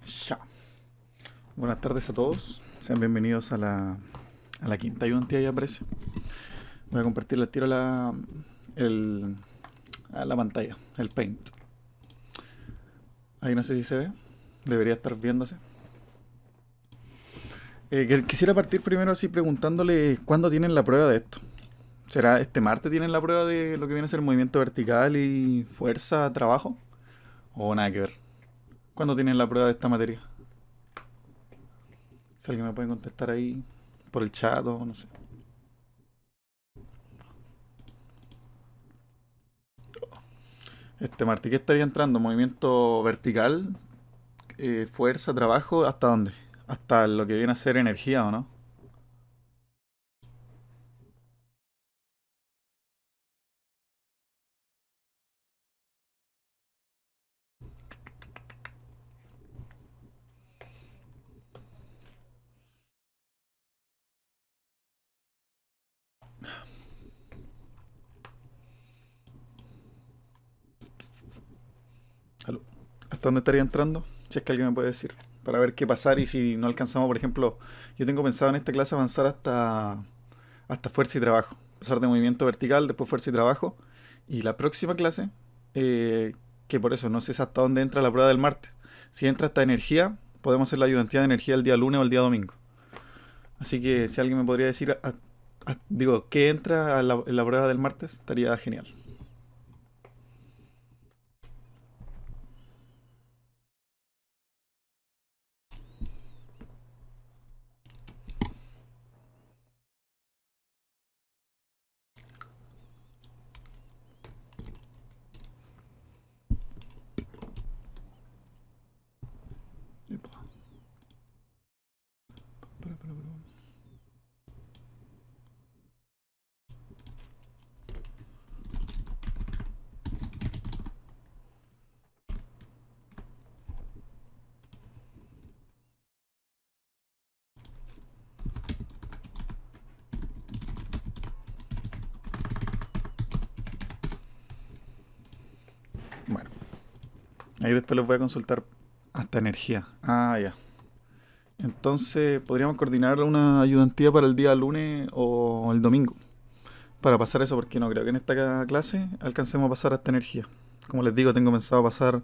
Ya. Buenas tardes a todos. Sean bienvenidos a la quinta ayudantía ya aparece. Voy a compartirle al tiro el, a la pantalla, el Paint. Ahí no sé si se ve. Debería estar viéndose. Quisiera partir primero así preguntándole cuándo tienen la prueba de esto. ¿Será este martes tienen la prueba de lo que viene a ser movimiento vertical y fuerza, trabajo? ¿O nada que ver? ¿Cuándo tienen la prueba de esta materia? Si alguien me puede contestar ahí por el chat o no sé. Este Martí, ¿qué estaría entrando? ¿Movimiento vertical? ¿Fuerza, trabajo? ¿Hasta dónde? Hasta lo que viene a ser energía, ¿o no? ¿Aló? ¿Hasta dónde estaría entrando? Si es que alguien me puede decir. Para ver qué pasar y si no alcanzamos, por ejemplo, yo tengo pensado en esta clase avanzar hasta fuerza y trabajo. Pasar de movimiento vertical, después fuerza y trabajo. Y la próxima clase, eh, que por eso no sé hasta dónde entra la prueba del martes. Si entra hasta energía, podemos hacer la ayudantía de energía el día lunes o el día domingo. Así que si alguien me podría decir, digo, ¿qué entra en la prueba del martes? Estaría genial. Epa, para. Bueno, ahí después les voy a consultar hasta energía. Ah, ya. Entonces, podríamos coordinar una ayudantía para el día lunes o el domingo. Para pasar eso, porque no creo que en esta clase alcancemos a pasar hasta energía. Como les digo, tengo pensado pasar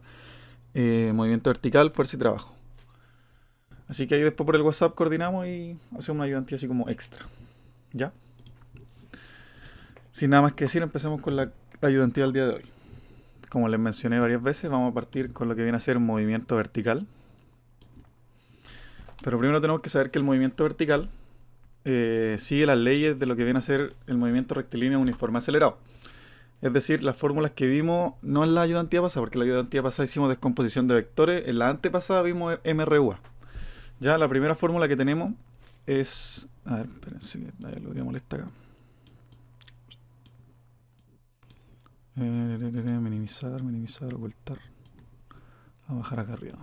movimiento vertical, fuerza y trabajo. Así que ahí después por el WhatsApp coordinamos y hacemos una ayudantía así como extra. ¿Ya? Sin nada más que decir, empecemos con la ayudantía del día de hoy. Como les mencioné varias veces, vamos a partir con lo que viene a ser movimiento vertical. Pero primero tenemos que saber que el movimiento vertical sigue las leyes de lo que viene a ser el movimiento rectilíneo uniforme acelerado. Es decir, las fórmulas que vimos no en la ayudantía pasada, porque en la ayudantía pasada hicimos descomposición de vectores, en la antepasada vimos MRUA. Ya la primera fórmula que tenemos es... A ver, espérense, que hay algo que molesta acá. Minimizar, ocultar. Vamos a bajar acá arriba.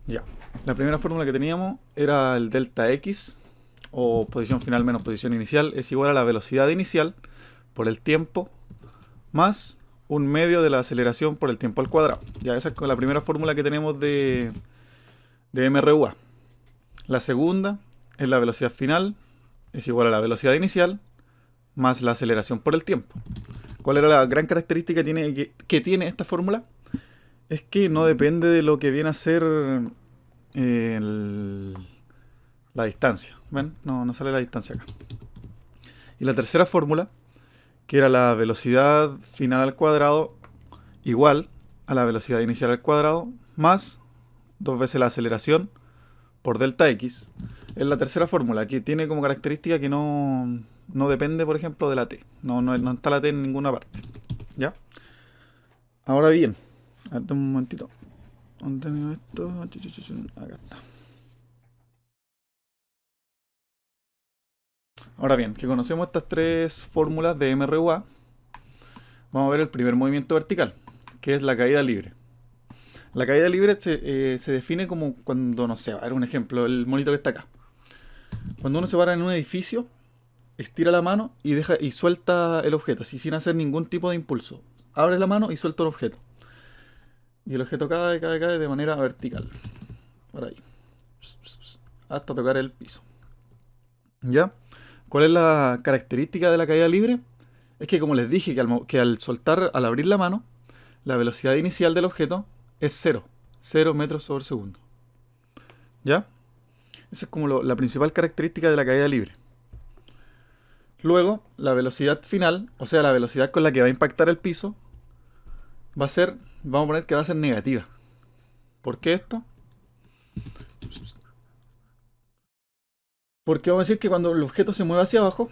Ya. La primera fórmula que teníamos era el delta X, o posición final menos posición inicial, es igual a la velocidad inicial por el tiempo más un medio de la aceleración por el tiempo al cuadrado. Ya esa es la primera fórmula que tenemos de MRUA. La segunda es la velocidad final, es igual a la velocidad inicial más la aceleración por el tiempo. ¿Cuál era la gran característica que tiene esta fórmula? Es que no depende de lo que viene a ser el- la distancia. ¿Ven? No sale la distancia acá. Y la tercera fórmula, que era la velocidad final al cuadrado igual a la velocidad inicial al cuadrado más dos veces la aceleración por delta x. Es la tercera fórmula que tiene como característica que no depende, por ejemplo, de la t. No está la t en ninguna parte. ¿Ya? Ahora bien, a ver, un momentito. ¿Dónde tengo esto? Acá está. Ahora bien, que conocemos estas tres fórmulas de MRUA, vamos a ver el primer movimiento vertical, que es la caída libre. La caída libre se define como cuando, no sé, va a ver un ejemplo, el monito que está acá. Cuando uno se para en un edificio, estira la mano y suelta el objeto, así sin hacer ningún tipo de impulso. Abre la mano y suelta el objeto. Y el objeto cae de manera vertical. por ahí, hasta tocar el piso. ¿Ya? ¿Cuál es la característica de la caída libre? Es que, como les dije, que al soltar, al abrir la mano, la velocidad inicial del objeto es 0 metros sobre segundo. ¿Ya? Esa es como la principal característica de la caída libre. Luego, la velocidad final, o sea, la velocidad con la que va a impactar el piso, va a ser, vamos a poner que va a ser negativa. ¿Por qué esto? Porque vamos a decir que cuando el objeto se mueve hacia abajo,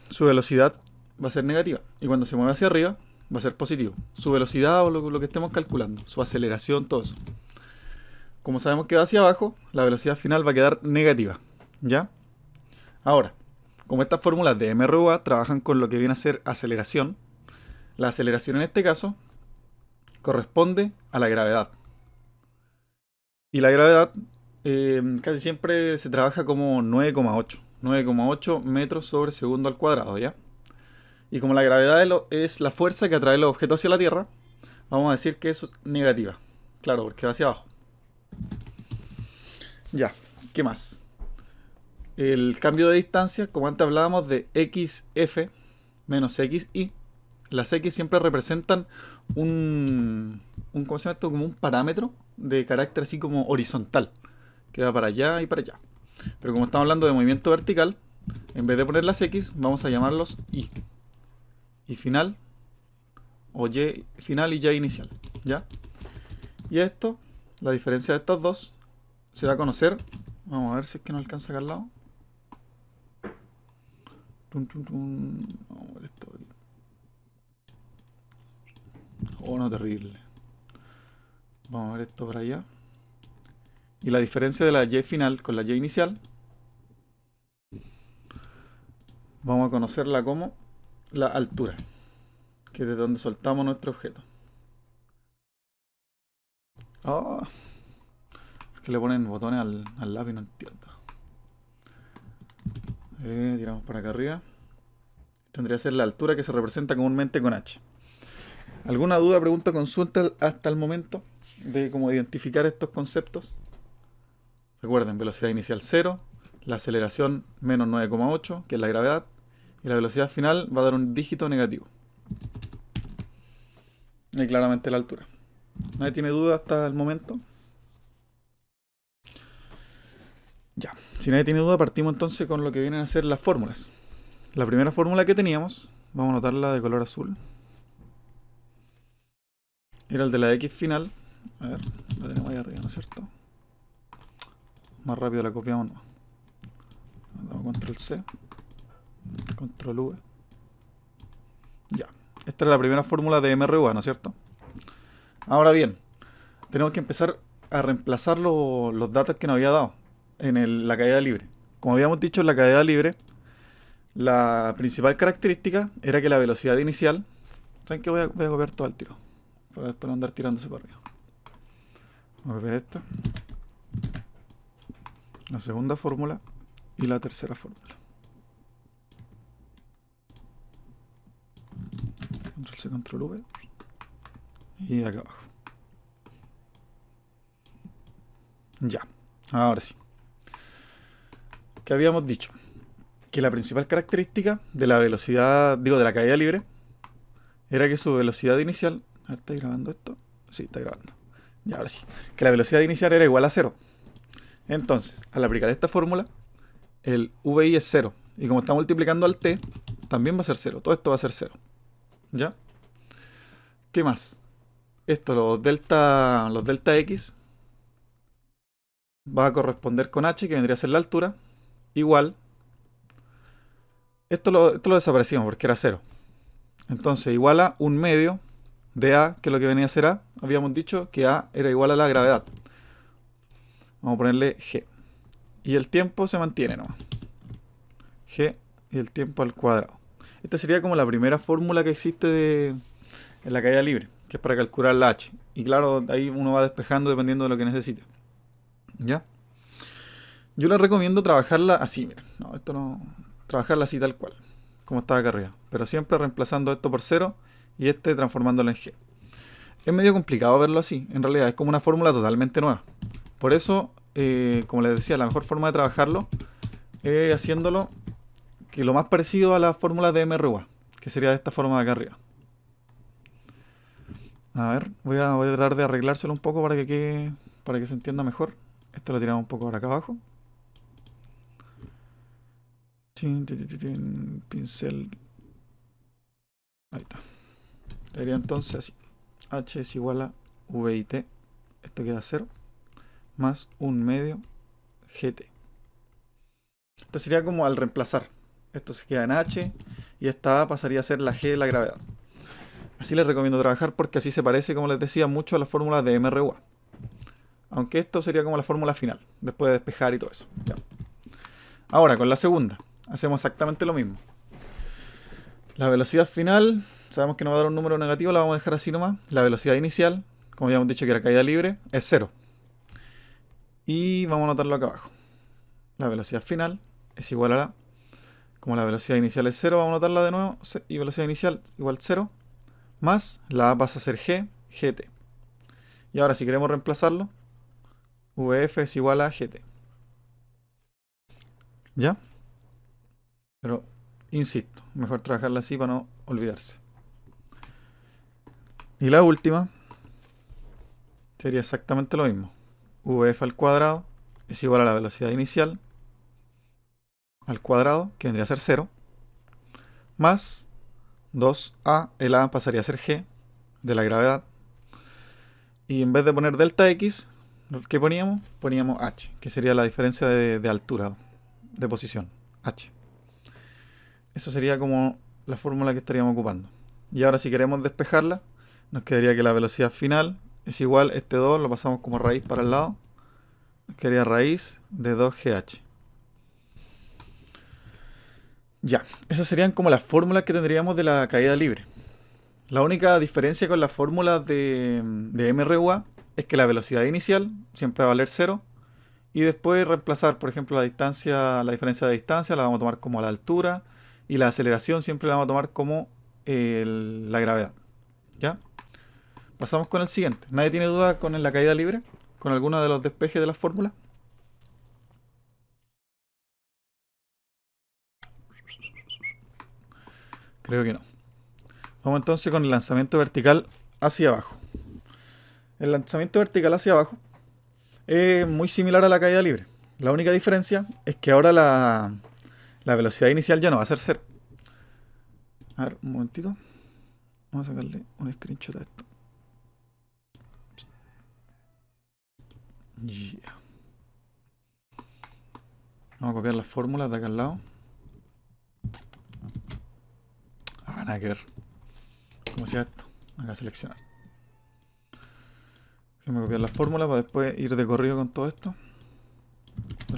su velocidad va a ser negativa. Y cuando se mueve hacia arriba, va a ser positivo. Su velocidad o lo que estemos calculando, su aceleración, todo eso. Como sabemos que va hacia abajo, la velocidad final va a quedar negativa. ¿Ya? Ahora, como estas fórmulas de MRUA trabajan con lo que viene a ser aceleración, la aceleración en este caso corresponde a la gravedad. Y la gravedad casi siempre se trabaja como 9,8 metros sobre segundo al cuadrado, ¿ya? Y como la gravedad es la fuerza que atrae los objetos hacia la Tierra, vamos a decir que es negativa. Claro, porque va hacia abajo. Ya, ¿qué más? El cambio de distancia, como antes hablábamos de XF menos XY, las X siempre representan ¿cómo se llama esto? Como un parámetro de carácter así como horizontal, que va para allá y para allá. Pero como estamos hablando de movimiento vertical, en vez de poner las X, vamos a llamarlos Y. Y final, o Y final y Y inicial, ¿ya? Y esto, la diferencia de estas dos, se va a conocer. Vamos a ver si es que no alcanza acá al lado. Vamos a ver esto aquí. Oh, no, terrible. Vamos a ver esto para allá. Y la diferencia de la Y final con la Y inicial, vamos a conocerla como la altura, que es de donde soltamos nuestro objeto. Oh, que le ponen botones al lápiz, no entiendo. Tiramos para acá arriba. Tendría que ser la altura que se representa comúnmente con H. ¿Alguna duda, pregunta, consulta hasta el momento de cómo identificar estos conceptos? Recuerden, velocidad inicial 0, la aceleración menos 9,8, que es la gravedad, y la velocidad final va a dar un dígito negativo. Y claramente la altura. ¿Nadie tiene duda hasta el momento? Ya, si nadie tiene duda, partimos entonces con lo que vienen a ser las fórmulas. La primera fórmula que teníamos, vamos a anotarla de color azul, era el de la X final. A ver, la tenemos ahí arriba, ¿no es cierto? Más rápido la copiamos, no. Damos control C, control V. Ya, esta era la primera fórmula de MRUA, ¿no es cierto? Ahora bien, tenemos que empezar a reemplazar los datos que nos había dado en la caída libre. Como habíamos dicho, en la caída libre, la principal característica era que la velocidad inicial... ¿Saben qué? Voy a copiar todo al tiro, para después no andar tirándose para arriba. Vamos a ver esta, la segunda fórmula y la tercera fórmula. Control C, control V. Y acá abajo. Ya, ahora sí. ¿Qué habíamos dicho? Que la principal característica de la velocidad, digo, de la caída libre, era que su velocidad inicial... A ver, ¿está grabando esto? Sí, está grabando. Ya, ahora sí. Que la velocidad inicial era igual a 0. Entonces, al aplicar esta fórmula, el VI es 0. Y como está multiplicando al T, también va a ser 0. Todo esto va a ser 0. ¿Ya? ¿Qué más? Esto, los delta X, va a corresponder con H, que vendría a ser la altura, igual. Esto lo desaparecimos porque era 0. Entonces, igual a 1/2 de A, que es lo que venía a ser A. Habíamos dicho que A era igual a la gravedad. Vamos a ponerle G. Y el tiempo se mantiene nomás. G y el tiempo al cuadrado. Esta sería como la primera fórmula que existe en la caída libre, que es para calcular la H. Y claro, ahí uno va despejando dependiendo de lo que necesite. ¿Ya? Yo les recomiendo trabajarla así, miren. No, esto no... Trabajarla así tal cual, como estaba acá arriba. Pero siempre reemplazando esto por 0 y este transformándolo en G. Es medio complicado verlo así, en realidad es como una fórmula totalmente nueva. Por eso como les decía, la mejor forma de trabajarlo es haciéndolo que lo más parecido a la fórmula de MRUA, que sería de esta forma de acá arriba. A ver, voy a tratar de arreglárselo un poco para que se entienda mejor. Esto lo tiramos un poco para acá abajo. Pincel. Ahí está. Sería entonces así. H es igual a VIT. Esto queda 0. Más 1/2 GT. Esto sería como al reemplazar. Esto se queda en H. Y esta A pasaría a ser la G de la gravedad. Así les recomiendo trabajar porque así se parece, como les decía, mucho a la fórmula de MRUA. Aunque esto sería como la fórmula final. Después de despejar y todo eso. Ya. Ahora, con la segunda. Hacemos exactamente lo mismo. La velocidad final, sabemos que nos va a dar un número negativo, la vamos a dejar así nomás. La velocidad inicial, como ya hemos dicho que era caída libre, es 0. Y vamos a anotarlo acá abajo. La velocidad final es igual a la... Como la velocidad inicial es 0, vamos a anotarla de nuevo. Y velocidad inicial igual 0. Más la A pasa a ser G, GT. Y ahora si queremos reemplazarlo, VF es igual a GT. ¿Ya? Pero, insisto, mejor trabajarla así para no olvidarse. Y la última sería exactamente lo mismo. VF al cuadrado es igual a la velocidad inicial al cuadrado, que vendría a ser 0, más 2A, el A pasaría a ser G de la gravedad. Y en vez de poner delta X, ¿qué poníamos? Poníamos H, que sería la diferencia de altura, de posición, H. Eso sería como la fórmula que estaríamos ocupando. Y ahora si queremos despejarla, nos quedaría que la velocidad final es igual, este 2 lo pasamos como raíz para el lado, nos quedaría raíz de 2GH. Ya, esas serían como las fórmulas que tendríamos de la caída libre. La única diferencia con las fórmulas de MRUA es que la velocidad inicial siempre va a valer 0 y después reemplazar, por ejemplo, la diferencia de distancia la vamos a tomar como la altura y la aceleración siempre la vamos a tomar como la gravedad. ¿Ya? Pasamos con el siguiente. ¿Nadie tiene duda con la caída libre? ¿Con alguno de los despejes de las fórmulas? Creo que no. Vamos entonces con el lanzamiento vertical hacia abajo. El lanzamiento vertical hacia abajo es muy similar a la caída libre. La única diferencia es que ahora la velocidad inicial ya no va a ser 0. A ver, un momentito. Vamos a sacarle un screenshot a esto. Yeah. Vamos a copiar las fórmulas de acá al lado. Nada que ver. ¿Cómo se llama esto? Acá seleccionar. Déjame copiar las fórmulas para después ir de corrido con todo esto.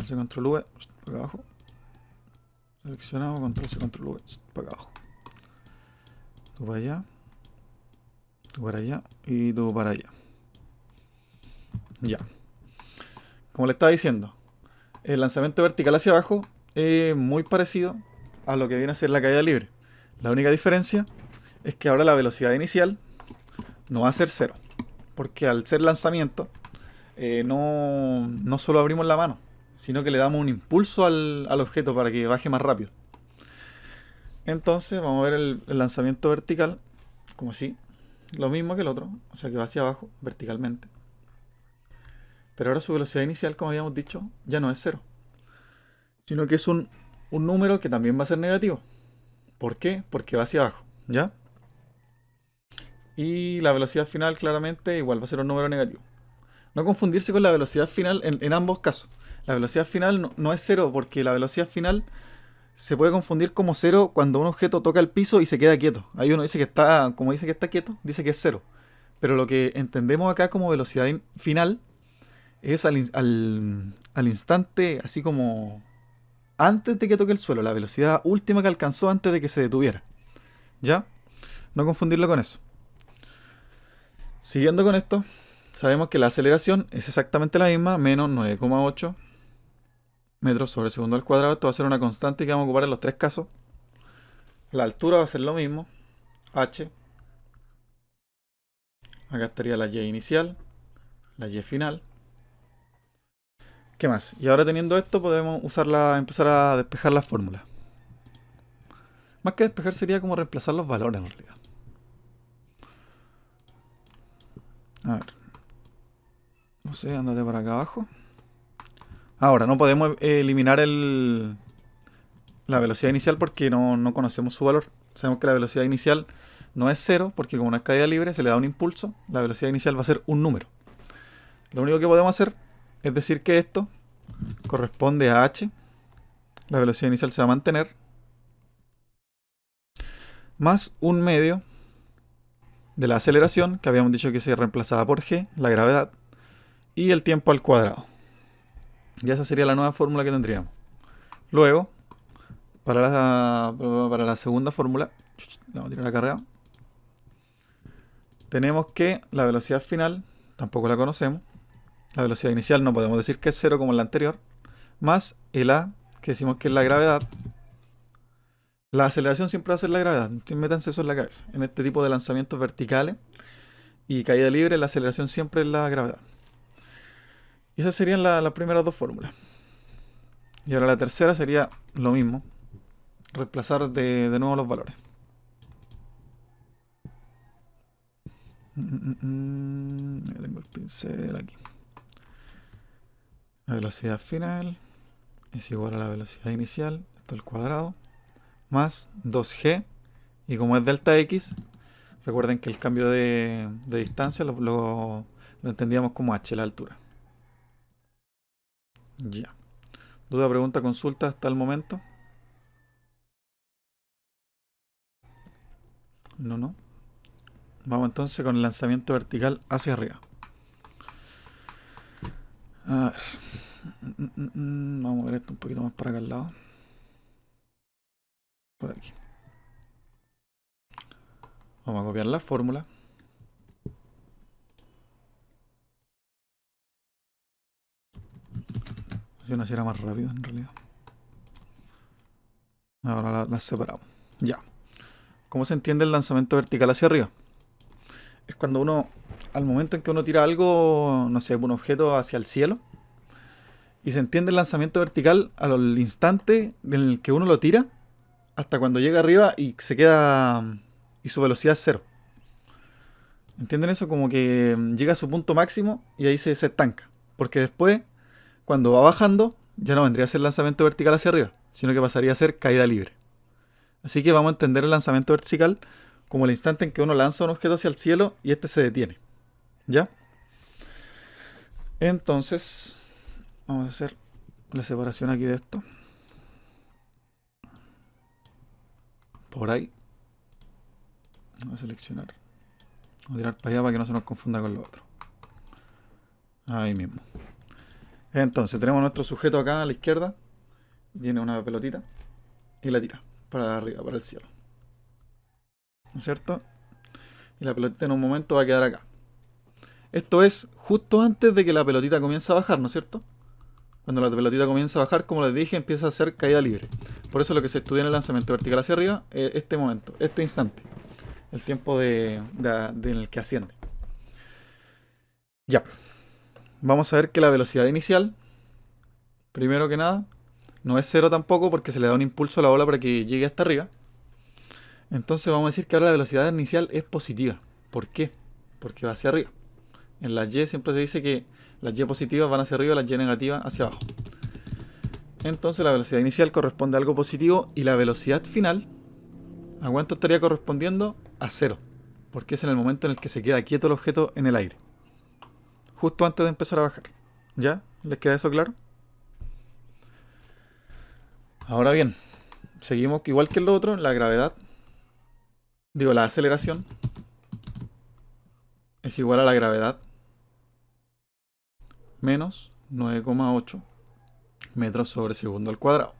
Control V, para acá abajo. Seleccionado, Control C, Control V, para acá abajo. Tú para allá. Tú para allá. Y tú para allá. Ya. Como le estaba diciendo, el lanzamiento vertical hacia abajo es muy parecido a lo que viene a ser la caída libre. La única diferencia es que ahora la velocidad inicial no va a ser 0. Porque al ser lanzamiento, no solo abrimos la mano, sino que le damos un impulso al objeto para que baje más rápido. Entonces vamos a ver el lanzamiento vertical, como así, lo mismo que el otro, o sea que va hacia abajo, verticalmente. Pero ahora su velocidad inicial, como habíamos dicho, ya no es 0, sino que es un número que también va a ser negativo. ¿Por qué? Porque va hacia abajo, ¿ya? Y la velocidad final claramente igual va a ser un número negativo. No confundirse con la velocidad final en ambos casos. La velocidad final no es 0 porque la velocidad final se puede confundir como 0 cuando un objeto toca el piso y se queda quieto. Ahí uno dice que está, como dice que está quieto, dice que es 0. Pero lo que entendemos acá como velocidad final es al instante, así como antes de que toque el suelo, la velocidad última que alcanzó antes de que se detuviera. ¿Ya? No confundirlo con eso. Siguiendo con esto, sabemos que la aceleración es exactamente la misma, menos 9,8 metros sobre segundo al cuadrado. Esto va a ser una constante que vamos a ocupar en los tres casos. La altura va a ser lo mismo, h. Acá estaría la y inicial, la y final. ¿Qué más? Y ahora teniendo esto podemos empezar a despejar las fórmulas. Más que despejar sería como reemplazar los valores en realidad. A ver. No sé, ándate para acá abajo. Ahora, no podemos eliminar la velocidad inicial porque no conocemos su valor. Sabemos que la velocidad inicial no es cero porque como no es caída libre se le da un impulso. La velocidad inicial va a ser un número. Lo único que podemos hacer es decir que esto corresponde a h. La velocidad inicial se va a mantener. Más un medio de la aceleración, que habíamos dicho que se reemplazaba por g, la gravedad, y el tiempo al cuadrado. Y esa sería la nueva fórmula que tendríamos. Luego, para la segunda fórmula, vamos a tirar la carrera, tenemos que la velocidad final, tampoco la conocemos. La velocidad inicial no podemos decir que es cero como en la anterior. Más el a, que decimos que es la gravedad. La aceleración siempre va a ser la gravedad. Métanse eso en la cabeza. En este tipo de lanzamientos verticales y caída libre, la aceleración siempre es la gravedad. Y esas serían las primeras dos fórmulas. Y ahora la tercera sería lo mismo. Reemplazar de nuevo los valores. Tengo el pincel aquí. La velocidad final es igual a la velocidad inicial, esto al cuadrado, más 2g. Y como es delta x, recuerden que el cambio de distancia lo entendíamos como h, la altura. Ya. ¿Duda, pregunta, consulta hasta el momento? No. Vamos entonces con el lanzamiento vertical hacia arriba. A ver. Vamos a ver esto un poquito más para acá al lado. Por aquí. Vamos a copiar la fórmula. Si una era más rápido en realidad. Ahora las separamos. Ya. ¿Cómo se entiende el lanzamiento vertical hacia arriba? Es cuando uno, al momento en que uno tira algo, no sé, un objeto hacia el cielo, y se entiende el lanzamiento vertical al instante en el que uno lo tira, hasta cuando llega arriba y se queda, y su velocidad es cero. ¿Entienden eso? Como que llega a su punto máximo y ahí se estanca. Porque después, cuando va bajando, ya no vendría a ser lanzamiento vertical hacia arriba, sino que pasaría a ser caída libre. Así que vamos a entender el lanzamiento vertical como el instante en que uno lanza un objeto hacia el cielo y este se detiene. ¿Ya? Entonces, vamos a hacer la separación aquí de esto. Por ahí. Vamos a seleccionar. Vamos a tirar para allá para que no se nos confunda con lo otro. Ahí mismo. Entonces, tenemos nuestro sujeto acá a la izquierda. Tiene una pelotita. Y la tira para arriba, para el cielo. ¿No es cierto? Y la pelotita en un momento va a quedar acá. Esto es justo antes de que la pelotita comience a bajar, ¿no es cierto? Cuando la pelotita comienza a bajar, como les dije, empieza a hacer caída libre. Por eso lo que se estudia en el lanzamiento vertical hacia arriba es este momento, este instante. El tiempo en el que asciende. Ya. Vamos a ver que la velocidad inicial, primero que nada, no es cero tampoco porque se le da un impulso a la ola para que llegue hasta arriba. Entonces vamos a decir que ahora la velocidad inicial es positiva. ¿Por qué? Porque va hacia arriba. En las Y siempre se dice que las Y positivas van hacia arriba y las Y negativas hacia abajo. Entonces la velocidad inicial corresponde a algo positivo y la velocidad final, ¿a cuánto estaría correspondiendo? A cero. Porque es en el momento en el que se queda quieto el objeto en el aire. Justo antes de empezar a bajar. ¿Ya? ¿Les queda eso claro? Ahora bien, seguimos igual que en lo otro, la gravedad, la aceleración es igual a la gravedad menos 9,8 metros sobre segundo al cuadrado.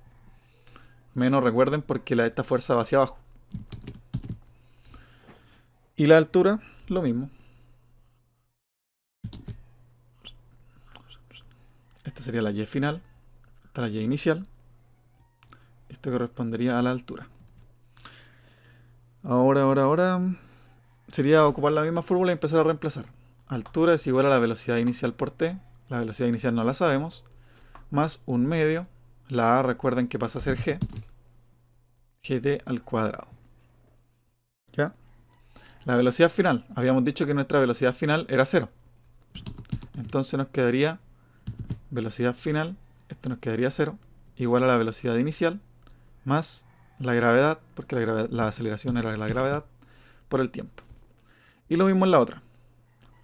Menos, recuerden, porque esta fuerza va hacia abajo. Y la altura, lo mismo. Esta sería la Y final. Esta la Y inicial. Esto correspondería a la altura. Ahora sería ocupar la misma fórmula y empezar a reemplazar. Altura es igual a la velocidad inicial por t. La velocidad inicial no la sabemos. más 1/2. La a recuerden que pasa a ser g. Gt al cuadrado. ¿Ya? La velocidad final. Habíamos dicho que nuestra velocidad final era 0. Entonces nos quedaría velocidad final, esto nos quedaría 0, igual a la velocidad inicial, más la gravedad, porque la aceleración era la gravedad, por el tiempo. Y lo mismo en la otra.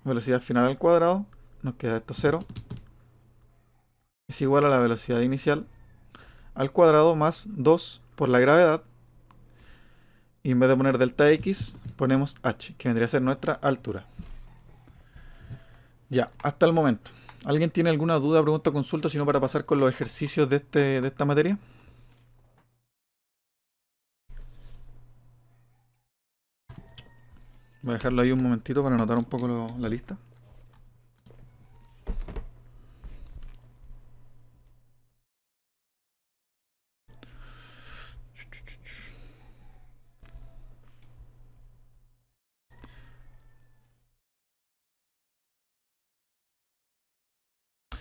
Velocidad final al cuadrado, nos queda esto 0, es igual a la velocidad inicial al cuadrado más 2 por la gravedad. Y en vez de poner delta x, ponemos h, que vendría a ser nuestra altura. Ya, hasta el momento. ¿Alguien tiene alguna duda, pregunta o consulta, sino para pasar con los ejercicios de esta materia? Voy a dejarlo ahí un momentito para anotar un poco la lista.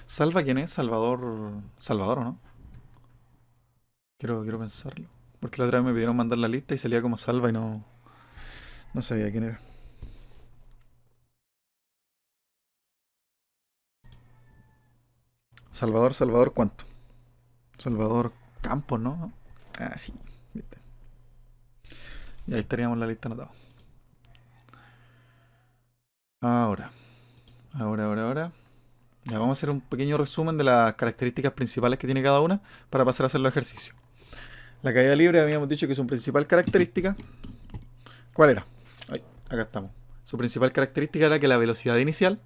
¿Salva quién es? Salvador. Salvador, ¿o no? Quiero pensarlo. Porque la otra vez me pidieron mandar la lista y salía como Salva y no sabía quién era. Salvador, ¿cuánto? Salvador Campos, ¿no? Ah, sí. ¿Viste? Y ahí estaríamos en la lista anotada. Ahora. Ya vamos a hacer un pequeño resumen de las características principales que tiene cada una para pasar a hacer los ejercicios. La caída libre habíamos dicho que su principal característica. ¿Cuál era? Ay, acá estamos. Su principal característica era que la velocidad inicial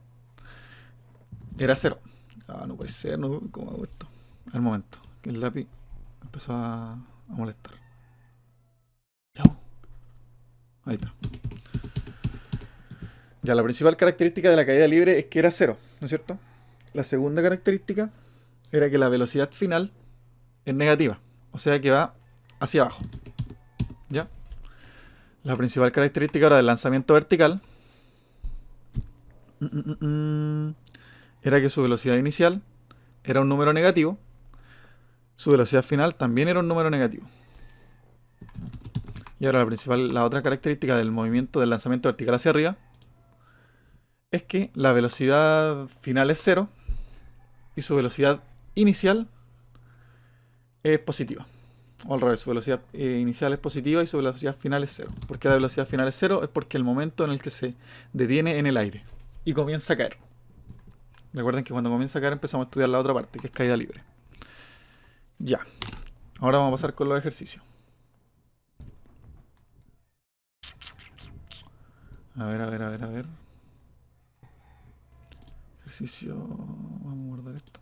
era 0. Ah, no puede ser, ¿no? ¿Cómo hago esto? Al momento, que el lápiz empezó a molestar. Ya. Ahí está. Ya, la principal característica de la caída libre es que era 0, ¿no es cierto? La segunda característica era que la velocidad final es negativa, o sea que va hacia abajo. ¿Ya? La principal característica ahora del lanzamiento vertical era que su velocidad inicial era un número negativo, su velocidad final también era un número negativo. Y ahora la otra característica del movimiento del lanzamiento vertical hacia arriba es que la velocidad final es 0 y su velocidad inicial es positiva. O al revés, su velocidad inicial es positiva y su velocidad final es 0. ¿Por qué la velocidad final es 0? Es porque el momento en el que se detiene en el aire y comienza a caer. Recuerden que cuando comienza a caer empezamos a estudiar la otra parte, que es caída libre. Ya. Ahora vamos a pasar con los ejercicios. A ver. Ejercicio. Vamos a guardar esto.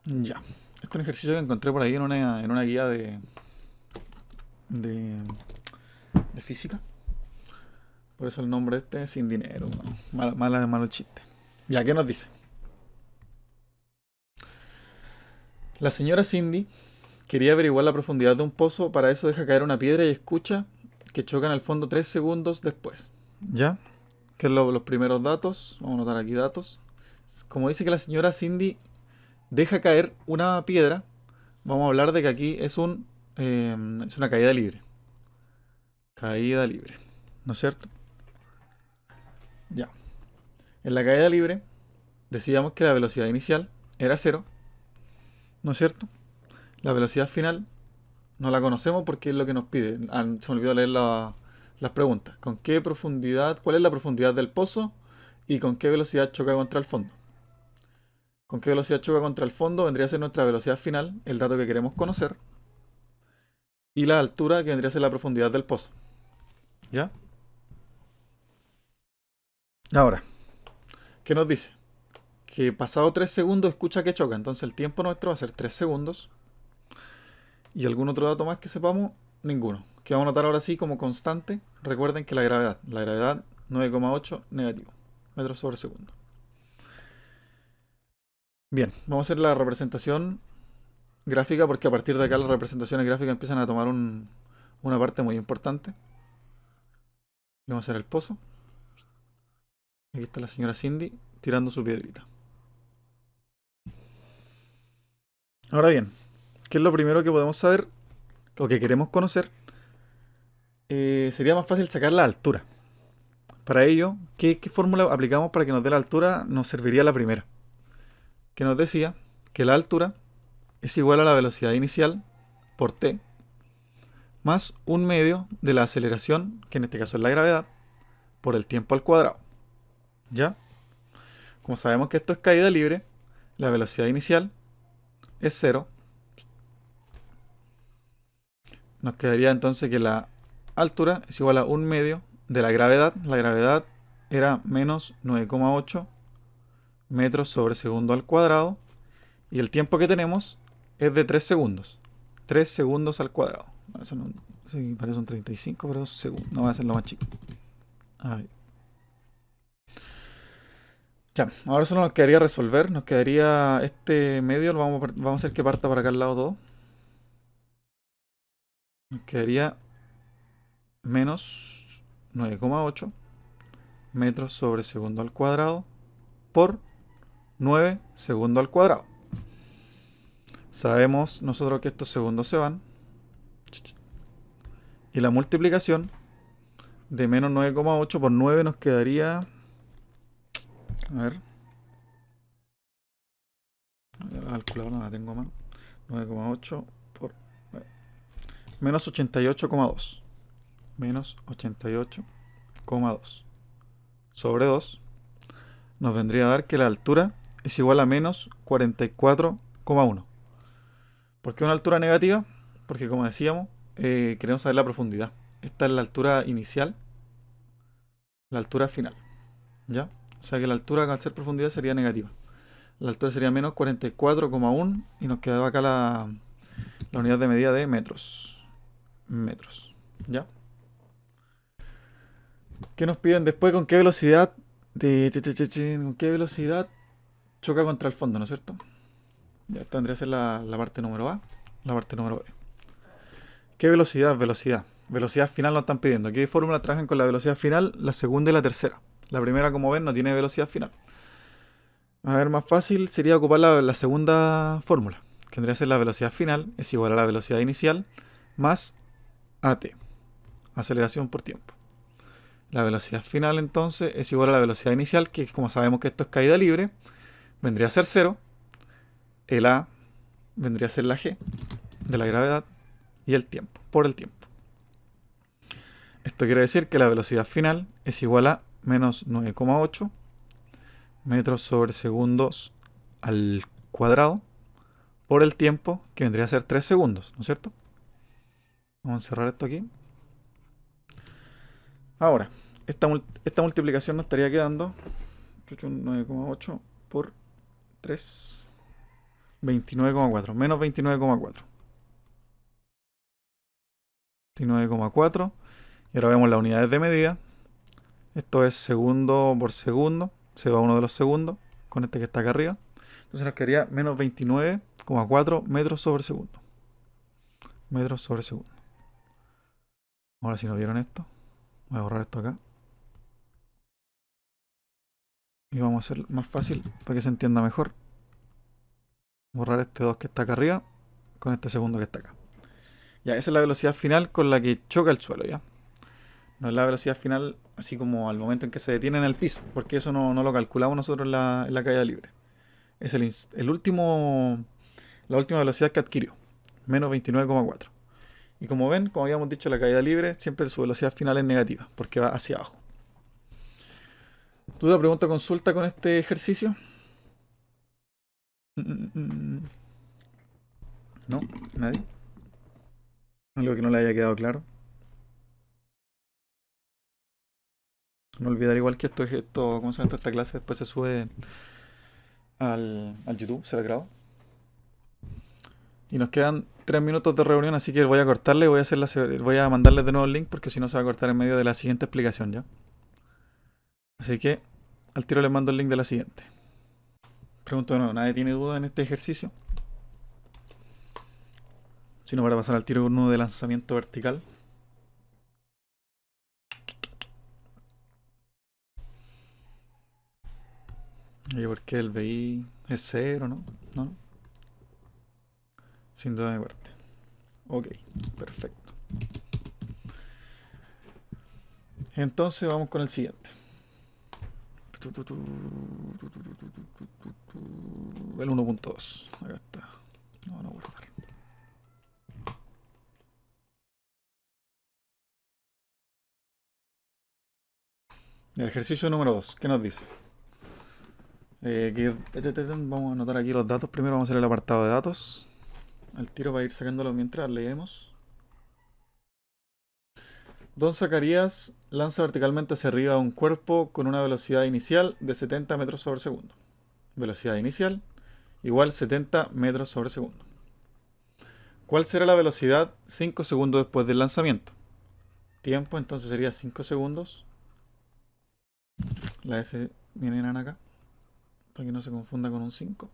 Ya. Este es un ejercicio que encontré por ahí en una guía de física. Por eso el nombre este es sin dinero. ¿No? Malo el chiste. Ya, ¿qué nos dice? La señora Cindy quería averiguar la profundidad de un pozo. Para eso deja caer una piedra y escucha que choca en el fondo 3 segundos después. ¿Ya? ¿Qué es los primeros datos? Vamos a anotar aquí datos. Como dice que la señora Cindy deja caer una piedra, vamos a hablar de que aquí es una caída libre. Caída libre. ¿No es cierto? Ya. En la caída libre decíamos que la velocidad inicial era 0. ¿No es cierto? La velocidad final no la conocemos porque es lo que nos pide. Se me olvidó leer las preguntas. ¿Con qué profundidad? ¿Cuál es la profundidad del pozo? ¿Y con qué velocidad choca contra el fondo? ¿Con qué velocidad choca contra el fondo? Vendría a ser nuestra velocidad final, el dato que queremos conocer. Y la altura, que vendría a ser la profundidad del pozo. ¿Ya? Ahora, ¿qué nos dice? Que pasado 3 segundos escucha que choca. Entonces el tiempo nuestro va a ser 3 segundos. ¿Y algún otro dato más que sepamos? Ninguno. Que vamos a anotar ahora sí como constante. Recuerden que la gravedad 9,8 negativo metros sobre segundo. Bien, vamos a hacer la representación gráfica porque a partir de acá las representaciones gráficas empiezan a tomar una parte muy importante. Vamos a hacer el pozo. Aquí está la señora Cindy tirando su piedrita. Ahora bien, ¿qué es lo primero que podemos saber o que queremos conocer? Sería más fácil sacar la altura. Para ello, ¿qué fórmula aplicamos para que nos dé la altura? Nos serviría la primera, que nos decía que la altura es igual a la velocidad inicial por t más un medio de la aceleración, que en este caso es la gravedad, por el tiempo al cuadrado. ¿Ya? Como sabemos que esto es caída libre, la velocidad inicial es 0. Nos quedaría entonces que la altura es igual a un medio de la gravedad. La gravedad era menos 9,8 metros sobre segundo al cuadrado. Y el tiempo que tenemos es de 3 segundos. 3 segundos al cuadrado. Eso no, sí, parece un 35, pero es segundos. No va a ser lo más chico. Ahí. Ya, ahora solo nos quedaría resolver. Nos quedaría este medio. Vamos a hacer que parta para acá al lado todo. Nos quedaría menos 9,8 metros sobre segundo al cuadrado por 9 segundos al cuadrado. Sabemos nosotros que estos segundos se van. Y la multiplicación de menos 9,8 por 9 nos quedaría... A ver. La calculadora no la tengo a mano. 9,8 por... menos 88,2. Menos 88,2 sobre 2 nos vendría a dar que la altura es igual a menos 44,1. ¿Por qué una altura negativa? Porque como decíamos, queremos saber la profundidad. Esta es la altura inicial, la altura final. ¿Ya? O sea que la altura al ser profundidad sería negativa. La altura sería menos 44,1 y nos quedaba acá la unidad de medida de metros. Metros. ¿Ya? ¿Qué nos piden después? ¿Con qué velocidad? ¿Con qué velocidad choca contra el fondo, no es cierto? Ya tendría que ser la parte número A, la parte número B. ¿Qué velocidad? Velocidad. Velocidad final nos están pidiendo. ¿Qué fórmula trabajan con la velocidad final? La segunda y la tercera. La primera, como ven, no tiene velocidad final. A ver, más fácil sería ocupar la segunda fórmula. Que tendría que ser la velocidad final es igual a la velocidad inicial más AT. Aceleración por tiempo. La velocidad final entonces es igual a la velocidad inicial, que como sabemos que esto es caída libre, vendría a ser 0. El A vendría a ser la G de la gravedad y el tiempo, por el tiempo. Esto quiere decir que la velocidad final es igual a menos 9,8 metros sobre segundos al cuadrado por el tiempo, que vendría a ser 3 segundos, ¿no es cierto? Vamos a cerrar esto aquí. Ahora, esta multiplicación nos estaría quedando 9,8 por 3, 29,4, menos 29,4. 29,4. Y ahora vemos las unidades de medida. Esto es segundo por segundo. Se va uno de los segundos con este que está acá arriba. Entonces nos quedaría menos 29,4 metros sobre segundo. Metros sobre segundo. Ahora si no vieron esto, voy a borrar esto acá. Y vamos a hacer más fácil para que se entienda mejor. Borrar este 2 que está acá arriba con este segundo que está acá. Ya, esa es la velocidad final con la que choca el suelo, ¿ya? No es la velocidad final así como al momento en que se detiene en el piso, porque eso no lo calculamos nosotros en la caída libre. Es la última velocidad que adquirió, menos 29,4. Y como ven, como habíamos dicho, la caída libre siempre su velocidad final es negativa, porque va hacia abajo. ¿Duda, pregunta, consulta con este ejercicio? ¿No? ¿Nadie? ¿Algo que no le haya quedado claro? No olvidar igual que esto ¿cómo se llama? Esta clase después se sube al YouTube, se la grabo. Y nos quedan 3 minutos de reunión, así que voy a cortarle y voy a mandarles de nuevo el link porque si no se va a cortar en medio de la siguiente explicación, ¿ya? Así que al tiro les mando el link de la siguiente. Pregunto de nuevo, ¿nadie tiene duda en este ejercicio? Si no, para pasar al tiro con uno de lanzamiento vertical. ¿Y por qué el BI es cero, no? ¿No? Sin duda de mi parte. Ok, perfecto. Entonces vamos con el siguiente. El 1.2. Acá está. No, no guardar. El ejercicio número 2. ¿Qué nos dice? Vamos a anotar aquí los datos. Primero vamos a hacer el apartado de datos. Al tiro para ir sacándolo mientras leemos. Don Zacarías lanza verticalmente hacia arriba un cuerpo con una velocidad inicial de 70 metros sobre segundo. Velocidad inicial igual 70 metros sobre segundo. ¿Cuál será la velocidad 5 segundos después del lanzamiento? Tiempo entonces sería 5 segundos. La S viene acá, para que no se confunda con un 5.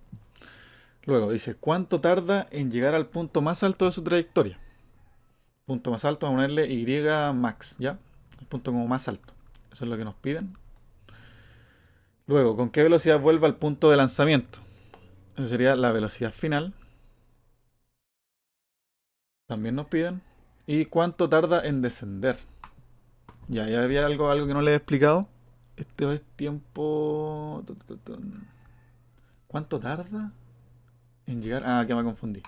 Luego dice, ¿cuánto tarda en llegar al punto más alto de su trayectoria? Punto más alto, vamos a ponerle Y max, ¿ya? El punto como más alto. Eso es lo que nos piden. Luego, ¿con qué velocidad vuelve al punto de lanzamiento? Eso sería la velocidad final. También nos piden. ¿Y cuánto tarda en descender? Ya había algo que no le he explicado. Este es tiempo... ¿Cuánto tarda en llegar? Ah, que me confundí.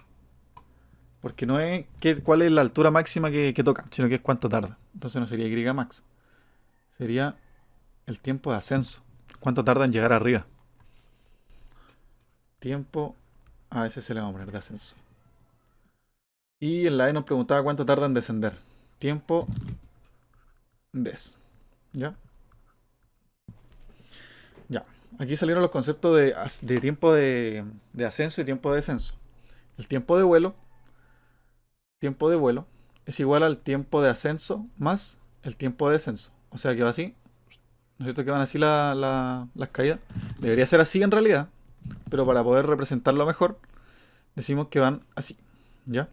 Porque no es cuál es la altura máxima que toca, sino que es cuánto tarda. Entonces no sería Y max. Sería el tiempo de ascenso. ¿Cuánto tarda en llegar arriba? Tiempo, a ese se le va a poner de ascenso. Y en la E nos preguntaba cuánto tarda en descender. Tiempo des. ¿Ya? Ya. Aquí salieron los conceptos de tiempo de ascenso y tiempo de descenso. El tiempo de vuelo es igual al tiempo de ascenso más el tiempo de descenso. O sea que va así. ¿No es cierto que van así las caídas? Debería ser así en realidad. Pero para poder representarlo mejor, decimos que van así. ¿Ya?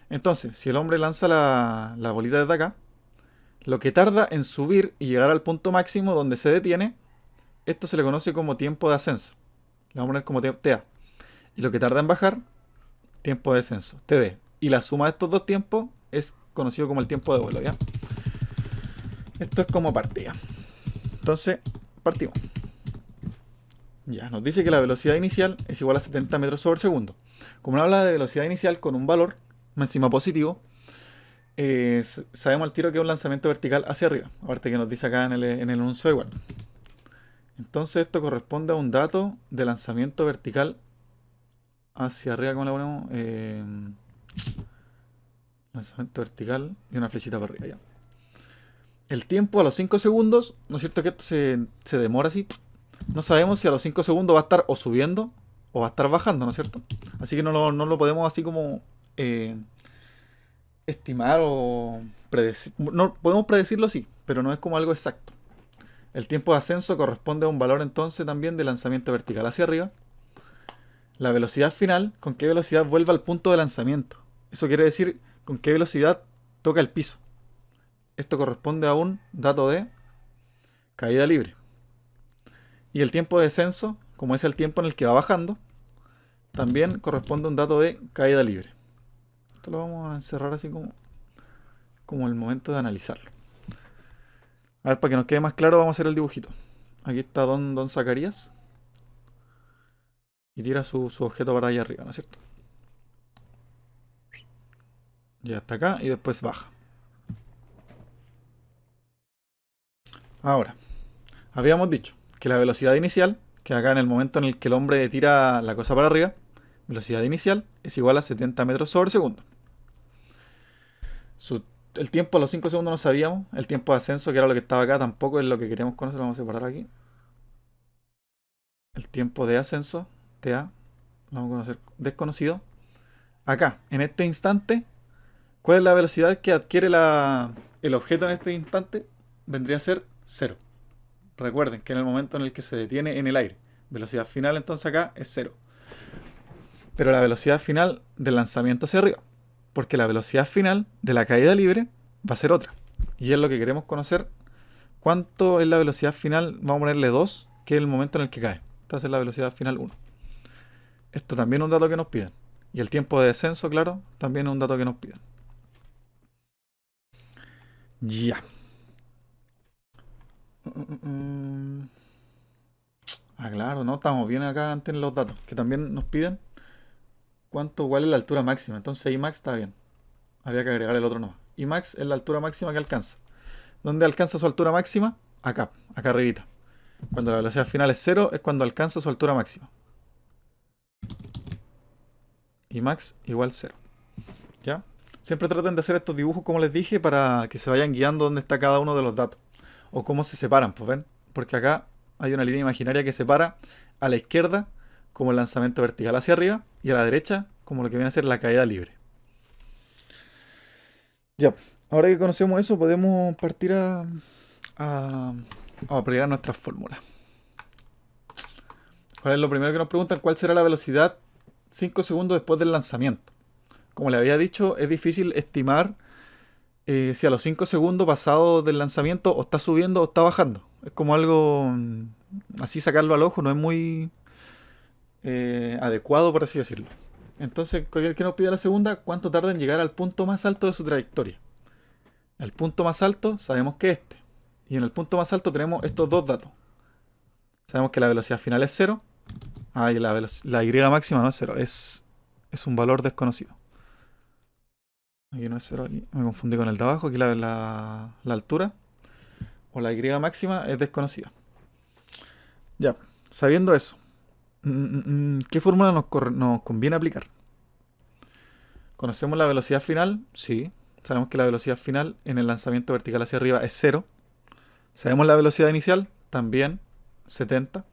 Entonces, si el hombre lanza la bolita desde acá, lo que tarda en subir y llegar al punto máximo donde se detiene, esto se le conoce como tiempo de ascenso. Le vamos a poner como TA. Y lo que tarda en bajar, tiempo de descenso, TD. Y la suma de estos dos tiempos es conocido como el tiempo de vuelo, ¿ya? Esto es como partida. Entonces, partimos. Ya, nos dice que la velocidad inicial es igual a 70 metros sobre segundo. Como nos habla de velocidad inicial con un valor máximo positivo, sabemos al tiro que es un lanzamiento vertical hacia arriba. Aparte que nos dice acá en el anuncio igual. Entonces esto corresponde a un dato de lanzamiento vertical hacia arriba, ¿cómo le ponemos? Lanzamiento vertical y una flechita para arriba, ya. El tiempo a los 5 segundos, ¿no es cierto que esto se demora así? No sabemos si a los 5 segundos va a estar o subiendo o va a estar bajando, ¿no es cierto? Así que no lo podemos así como estimar o predecir. No, podemos predecirlo sí, pero no es como algo exacto. El tiempo de ascenso corresponde a un valor entonces también de lanzamiento vertical hacia arriba. La velocidad final, con qué velocidad vuelve al punto de lanzamiento. Eso quiere decir con qué velocidad toca el piso. Esto corresponde a un dato de caída libre. Y el tiempo de descenso, como es el tiempo en el que va bajando, también corresponde a un dato de caída libre. Esto lo vamos a encerrar así como el momento de analizarlo. A ver, para que nos quede más claro, vamos a hacer el dibujito. Aquí está Don Zacarías. Y tira su objeto para allá arriba, ¿no es cierto? Ya está acá y después baja. Ahora, habíamos dicho que la velocidad inicial, que acá en el momento en el que el hombre tira la cosa para arriba, velocidad inicial es igual a 70 metros sobre segundo. El tiempo a los 5 segundos no sabíamos. El tiempo de ascenso, que era lo que estaba acá, tampoco es lo que queríamos conocer. Lo vamos a separar aquí. El tiempo de ascenso, TA, lo vamos a conocer desconocido. Acá, en este instante, ¿cuál es la velocidad que adquiere el objeto en este instante? Vendría a ser 0. Recuerden que en el momento en el que se detiene en el aire. Velocidad final entonces acá es 0. Pero la velocidad final del lanzamiento hacia arriba. Porque la velocidad final de la caída libre va a ser otra. Y es lo que queremos conocer. ¿Cuánto es la velocidad final? Vamos a ponerle 2, que es el momento en el que cae. Esta es la velocidad final 1. Esto también es un dato que nos piden. Y el tiempo de descenso, claro, también es un dato que nos piden. Ya. Ah, claro, no, estamos bien acá antes en los datos. Que también nos piden cuál es la altura máxima. Entonces Imax está bien. Había que agregar el otro nomás. Imax es la altura máxima que alcanza. ¿Dónde alcanza su altura máxima? Acá arribita. Cuando la velocidad final es 0 es cuando alcanza su altura máxima. Imax igual 0. ¿Ya? Siempre traten de hacer estos dibujos, como les dije, para que se vayan guiando dónde está cada uno de los datos. O cómo se separan, pues ven. Porque acá hay una línea imaginaria que separa a la izquierda como el lanzamiento vertical hacia arriba y a la derecha como lo que viene a ser la caída libre. Ya, ahora que conocemos eso, podemos partir a aplicar nuestras fórmulas. ¿Cuál es lo primero que nos preguntan? ¿Cuál será la velocidad 5 segundos después del lanzamiento? Como le había dicho, es difícil estimar si a los 5 segundos pasados del lanzamiento o está subiendo o está bajando. Es como algo así, sacarlo al ojo no es muy adecuado, por así decirlo. Entonces, ¿qué nos pide la segunda? ¿Cuánto tarda en llegar al punto más alto de su trayectoria? El punto más alto sabemos que es este. Y en el punto más alto tenemos estos dos datos. Sabemos que la velocidad final es 0. Y la Y máxima no es 0, es un valor desconocido. Aquí no es 0, aquí me confundí con el de abajo. Aquí la altura o la Y máxima es desconocida. Ya, sabiendo eso, ¿qué fórmula nos conviene aplicar? ¿Conocemos la velocidad final? Sí. Sabemos que la velocidad final en el lanzamiento vertical hacia arriba es 0. ¿Sabemos la velocidad inicial? También 70.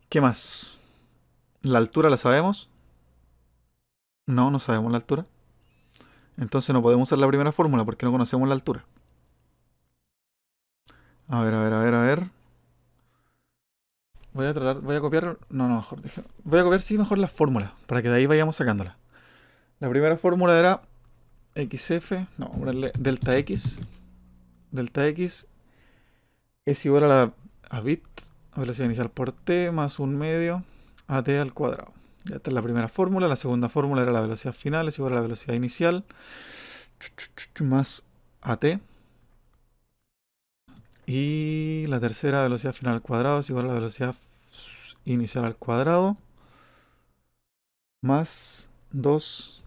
¿Qué más? ¿La altura la sabemos? No, no sabemos la altura. Entonces no podemos usar la primera fórmula porque no conocemos la altura. A ver. Voy a copiar. No, mejor. Voy a copiar mejor las fórmulas para que de ahí vayamos sacándolas. La primera fórmula era XF, no, vamos a ponerle delta X. Delta X es igual a bit, a velocidad inicial por t, más un medio a t al cuadrado. Ya esta es la primera fórmula. La segunda fórmula era la velocidad final es igual a la velocidad inicial más at. Y la tercera, velocidad final al cuadrado es igual a la velocidad inicial al cuadrado más 2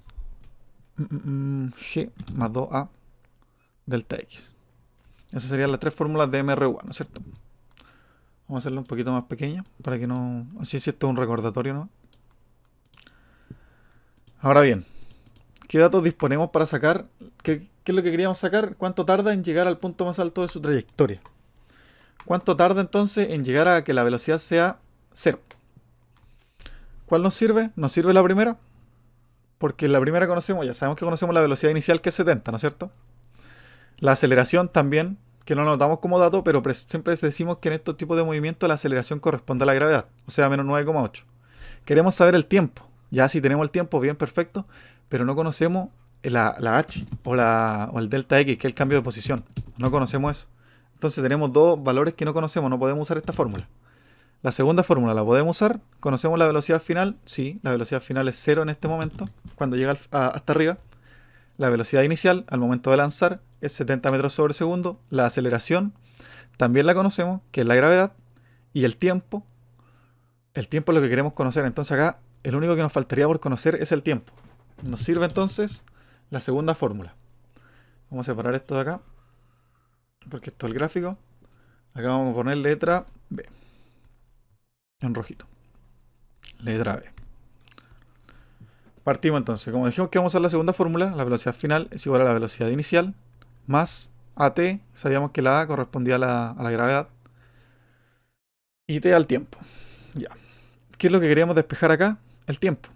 g más 2a delta x. Esas serían las tres fórmulas de MRU, ¿no es cierto? Vamos a hacerlo un poquito más pequeña para que no... Así si esto es un recordatorio, ¿no? Ahora bien, ¿qué datos disponemos para sacar? ¿Qué es lo que queríamos sacar? ¿Cuánto tarda en llegar al punto más alto de su trayectoria? ¿Cuánto tarda entonces en llegar a que la velocidad sea 0? ¿Cuál nos sirve? Nos sirve la primera. Porque la primera conocemos, ya sabemos que conocemos la velocidad inicial que es 70, ¿no es cierto? La aceleración también, que no lo notamos como dato, pero siempre decimos que en estos tipos de movimientos la aceleración corresponde a la gravedad, o sea, menos 9,8. Queremos saber el tiempo. Ya si tenemos el tiempo, bien, perfecto, pero no conocemos la h o el delta x, que es el cambio de posición. No conocemos eso. Entonces tenemos dos valores que no conocemos, no podemos usar esta fórmula. La segunda fórmula la podemos usar. ¿Conocemos la velocidad final? Sí, la velocidad final es 0 en este momento, cuando llega hasta arriba. La velocidad inicial al momento de lanzar es 70 metros sobre segundo. La aceleración también la conocemos, que es la gravedad. Y el tiempo es lo que queremos conocer. Entonces acá el único que nos faltaría por conocer es el tiempo. Nos sirve entonces la segunda fórmula. Vamos a separar esto de acá, porque esto es el gráfico. Acá vamos a poner letra B en rojito. Letra B. Partimos entonces. Como dijimos que vamos a usar la segunda fórmula, la velocidad final es igual a la velocidad inicial más AT. Sabíamos que la A correspondía a la gravedad. Y T al tiempo. Ya. ¿Qué es lo que queríamos despejar acá? El tiempo.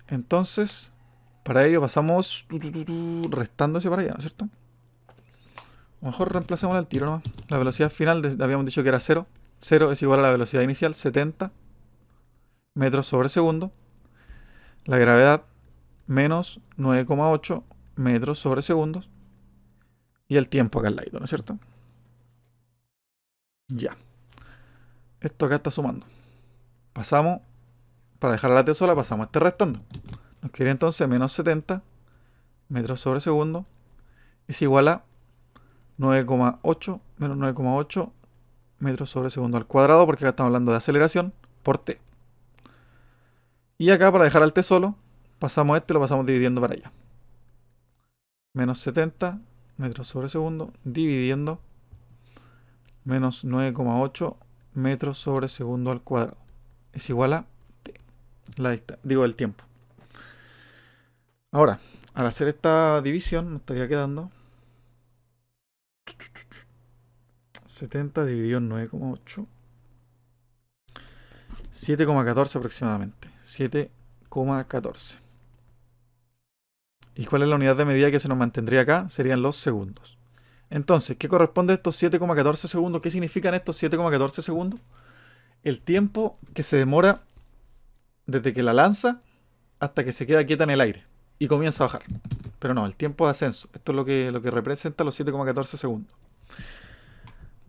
Entonces, para ello pasamos restándose para allá, ¿no es cierto? A lo mejor reemplacemos al tiro, ¿no? La velocidad final habíamos dicho que era 0. 0 es igual a la velocidad inicial, 70 metros sobre segundo. La gravedad, menos 9,8 metros sobre segundo. Y el tiempo acá al lado, ¿no es cierto? Ya. Esto acá está sumando. Pasamos, para dejar la T sola, pasamos a este restando. Nos quedaría entonces menos 70 metros sobre segundo es igual a 9,8 menos 9,8 metros sobre segundo al cuadrado, porque acá estamos hablando de aceleración por T. Y acá, para dejar al T solo, pasamos este y lo pasamos dividiendo para allá. Menos 70 metros sobre segundo dividiendo menos 9,8 metros sobre segundo al cuadrado es igual a T, el tiempo. Ahora, al hacer esta división, nos estaría quedando 70 dividido en 9,8, 7,14 aproximadamente. 7,14. ¿Y cuál es la unidad de medida que se nos mantendría acá? Serían los segundos. Entonces, ¿qué corresponde a estos 7,14 segundos? ¿Qué significan estos 7,14 segundos? El tiempo que se demora desde que la lanza hasta que se queda quieta en el aire y comienza a bajar. Pero no, el tiempo de ascenso. Esto es lo que representa los 7,14 segundos.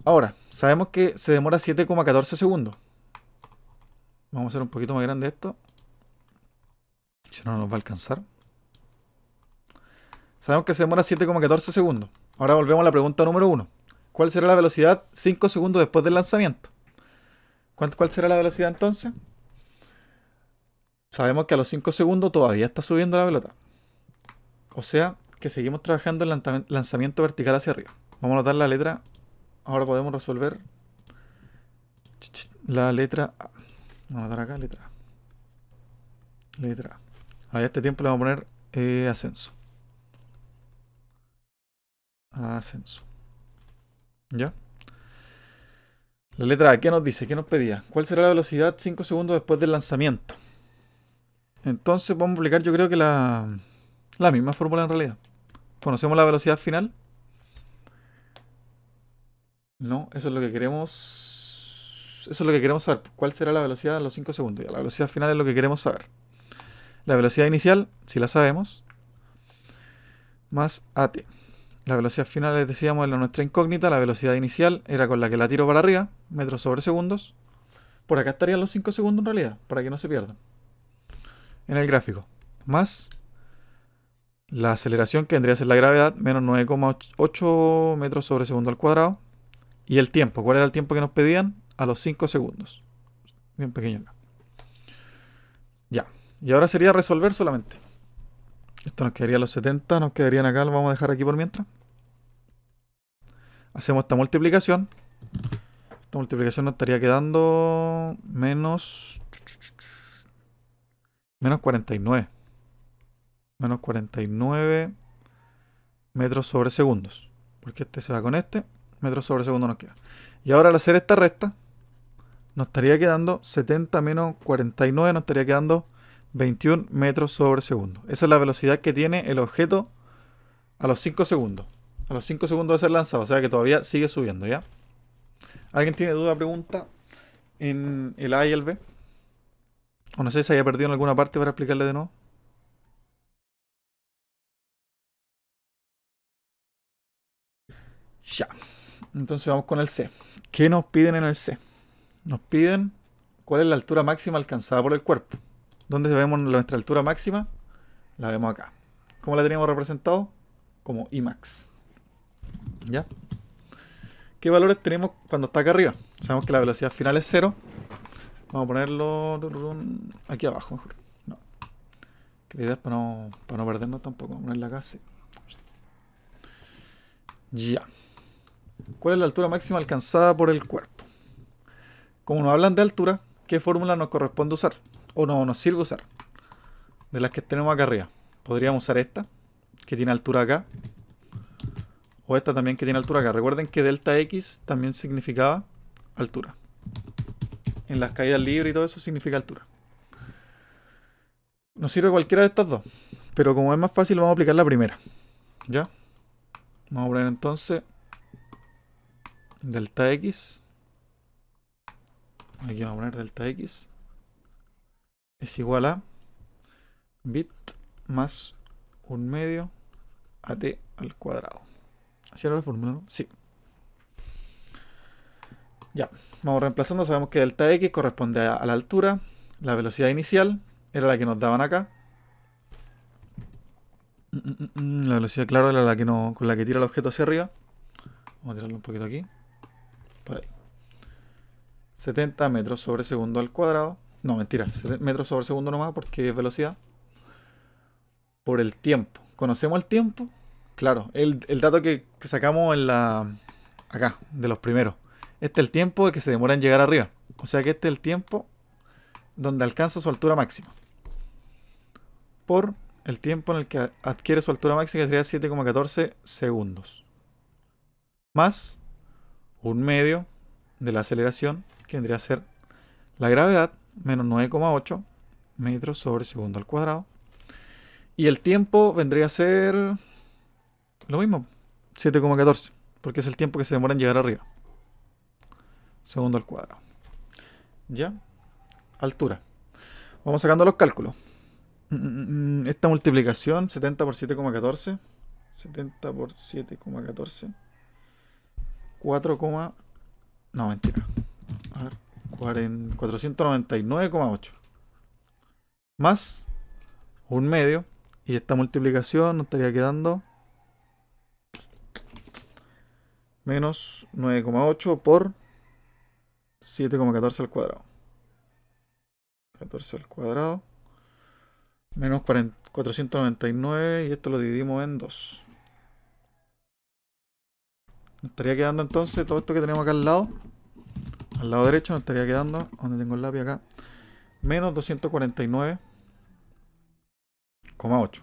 Ahora, sabemos que se demora 7,14 segundos. Vamos a hacer un poquito más grande esto. Si no, no nos va a alcanzar. Sabemos que se demora 7,14 segundos. Ahora volvemos a la pregunta número 1. ¿Cuál será la velocidad 5 segundos después del lanzamiento? ¿Cuál será la velocidad entonces? Sabemos que a los 5 segundos todavía está subiendo la pelota. O sea que seguimos trabajando en lanzamiento vertical hacia arriba. Vamos a notar la letra. Ahora podemos resolver la letra A. Vamos a notar acá letra A. Letra A. A este tiempo le vamos a poner ascenso. Ascenso. ¿Ya? La letra A, ¿qué nos dice? ¿Qué nos pedía? ¿Cuál será la velocidad 5 segundos después del lanzamiento? Entonces vamos a aplicar, yo creo que la misma fórmula en realidad. ¿Conocemos la velocidad final? No, eso es lo que queremos. Eso es lo que queremos saber. ¿Cuál será la velocidad a los 5 segundos? Ya, la velocidad final es lo que queremos saber. La velocidad inicial, si la sabemos, más AT. La velocidad final, les decíamos, es nuestra incógnita. La velocidad inicial era con la que la tiro para arriba, metros sobre segundos. Por acá estarían los 5 segundos en realidad, para que no se pierdan. En el gráfico. Más la aceleración, que vendría a ser la gravedad, menos 9,8 metros sobre segundo al cuadrado. Y el tiempo. ¿Cuál era el tiempo que nos pedían? A los 5 segundos. Bien pequeño acá. Ya. Y ahora sería resolver solamente. Esto nos quedaría los 70, nos quedarían acá, lo vamos a dejar aquí por mientras. Hacemos esta multiplicación. Esta multiplicación nos estaría quedando menos 49. Menos 49 metros sobre segundos. Porque este se va con este. Metros sobre segundo nos queda. Y ahora al hacer esta resta, nos estaría quedando 70 menos 49, nos estaría quedando 21 metros sobre segundo. Esa es la velocidad que tiene el objeto a los 5 segundos. A los 5 segundos de ser lanzado, o sea que todavía sigue subiendo, ¿ya? ¿Alguien tiene duda o pregunta en el A y el B? O no sé si haya perdido en alguna parte para explicarle de nuevo. Ya. Entonces vamos con el C. ¿Qué nos piden en el C? Nos piden cuál es la altura máxima alcanzada por el cuerpo. ¿Dónde vemos nuestra altura máxima? La vemos acá. ¿Cómo la teníamos representado? Como Imax. ¿Ya? ¿Qué valores tenemos cuando está acá arriba? Sabemos que la velocidad final es 0. Vamos a ponerlo aquí abajo mejor. No. Que la idea es para no perdernos tampoco. Vamos a ponerla acá así. Ya. ¿Cuál es la altura máxima alcanzada por el cuerpo? Como nos hablan de altura, ¿qué fórmula nos corresponde usar? O no nos sirve usar. De las que tenemos acá arriba. Podríamos usar esta, que tiene altura acá. O esta también, que tiene altura acá. Recuerden que delta X también significaba altura. En las caídas libres y todo eso significa altura. Nos sirve cualquiera de estas dos. Pero como es más fácil, vamos a aplicar la primera. ¿Ya? Vamos a poner entonces delta X aquí vamos a poner delta x es igual a bit más 1/2 at al cuadrado. ¿Así era la fórmula, no? Sí. Ya, vamos reemplazando. Sabemos que delta x corresponde a la altura. La velocidad inicial era la que nos daban acá. La velocidad, claro, era la que con la que tira el objeto hacia arriba. Vamos a tirarlo un poquito aquí. Por ahí. 70 metros sobre segundo al cuadrado. No, mentira. Metros sobre segundo nomás porque es velocidad. Por el tiempo. ¿Conocemos el tiempo? Claro, el dato que sacamos en acá, de los primeros. Este es el tiempo que se demora en llegar arriba. O sea que este es el tiempo donde alcanza su altura máxima. Por el tiempo en el que adquiere su altura máxima, que sería 7,14 segundos. Más 1/2 de la aceleración, que vendría a ser la gravedad, menos 9,8 metros sobre segundo al cuadrado. Y el tiempo vendría a ser lo mismo, 7,14, porque es el tiempo que se demora en llegar arriba. Segundo al cuadrado. ¿Ya? Altura. Vamos sacando los cálculos. Esta multiplicación, 70 por 7,14. 70 por 7,14. 4, no, mentira. A ver, 499,8. Más 1/2. Y esta multiplicación nos estaría quedando menos 9,8 por 7,14 al cuadrado. 14 al cuadrado. Menos 499 y esto lo dividimos en 2. Nos estaría quedando entonces todo esto que tenemos acá al lado derecho, nos estaría quedando, donde tengo el lápiz acá, menos 249,8.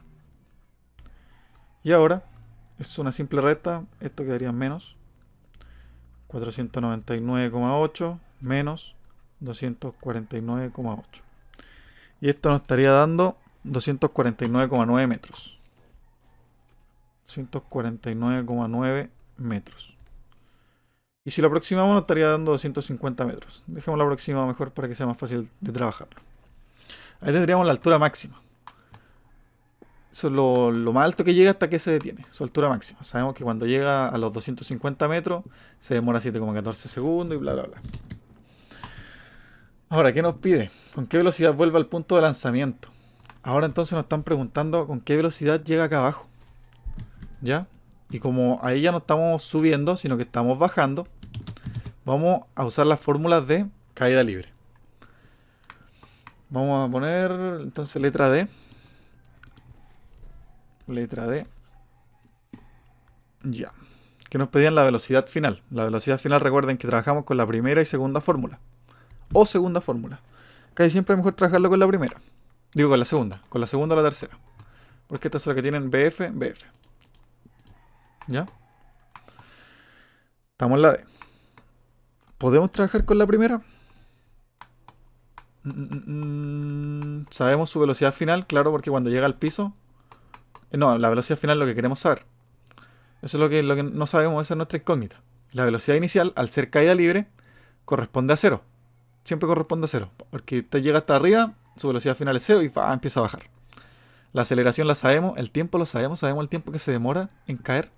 Y ahora es una simple recta, esto quedaría en menos 499,8 menos 249,8. Y esto nos estaría dando 249,9 metros. 249,9 metros. Y si lo aproximamos nos estaría dando 250 metros. Dejemos lo aproximado mejor para que sea más fácil de trabajarlo. Ahí tendríamos la altura máxima. Eso es lo más alto que llega hasta que se detiene. Su altura máxima. Sabemos que cuando llega a los 250 metros se demora 7,14 segundos y bla bla bla. Ahora, ¿qué nos pide? ¿Con qué velocidad vuelve al punto de lanzamiento? Ahora entonces nos están preguntando con qué velocidad llega acá abajo. ¿Ya? Y como ahí ya no estamos subiendo, sino que estamos bajando, vamos a usar las fórmulas de caída libre. Vamos a poner entonces letra D. Letra D. Ya. Que nos pedían la velocidad final. La velocidad final, recuerden que trabajamos con la primera y segunda fórmula. O segunda fórmula. Casi siempre es mejor trabajarlo con la primera. Digo con la segunda o la tercera. Porque esta es la que tienen BF, BF. ¿Ya? Estamos en la D. ¿Podemos trabajar con la primera? Sabemos su velocidad final, claro, porque cuando llega al piso... No, la velocidad final es lo que queremos saber. Eso es lo que no sabemos, esa es nuestra incógnita. La velocidad inicial, al ser caída libre, corresponde a 0. Siempre corresponde a 0. Porque usted llega hasta arriba, su velocidad final es 0 y empieza a bajar. La aceleración la sabemos, el tiempo lo sabemos. ¿Sabemos el tiempo que se demora en caer?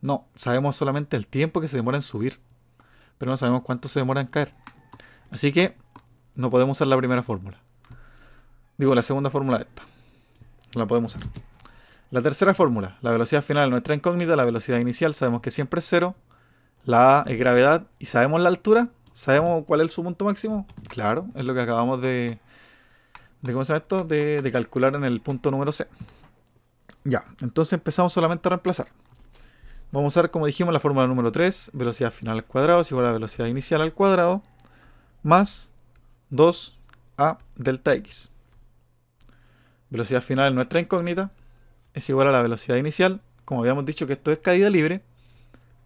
No, sabemos solamente el tiempo que se demora en subir. Pero no sabemos cuánto se demora en caer. Así que no podemos usar la primera fórmula. Digo, la segunda fórmula de esta. No la podemos usar. La tercera fórmula, la velocidad final es nuestra incógnita. La velocidad inicial sabemos que siempre es 0. La A es gravedad. ¿Y sabemos la altura? ¿Sabemos cuál es su punto máximo? Claro, es lo que acabamos de ¿cómo se llama esto? De calcular en el punto número C. Ya, entonces empezamos solamente a reemplazar. Vamos a usar, como dijimos, la fórmula número 3. Velocidad final al cuadrado es igual a velocidad inicial al cuadrado más 2a delta x. Velocidad final es nuestra incógnita. Es igual a la velocidad inicial. Como habíamos dicho que esto es caída libre,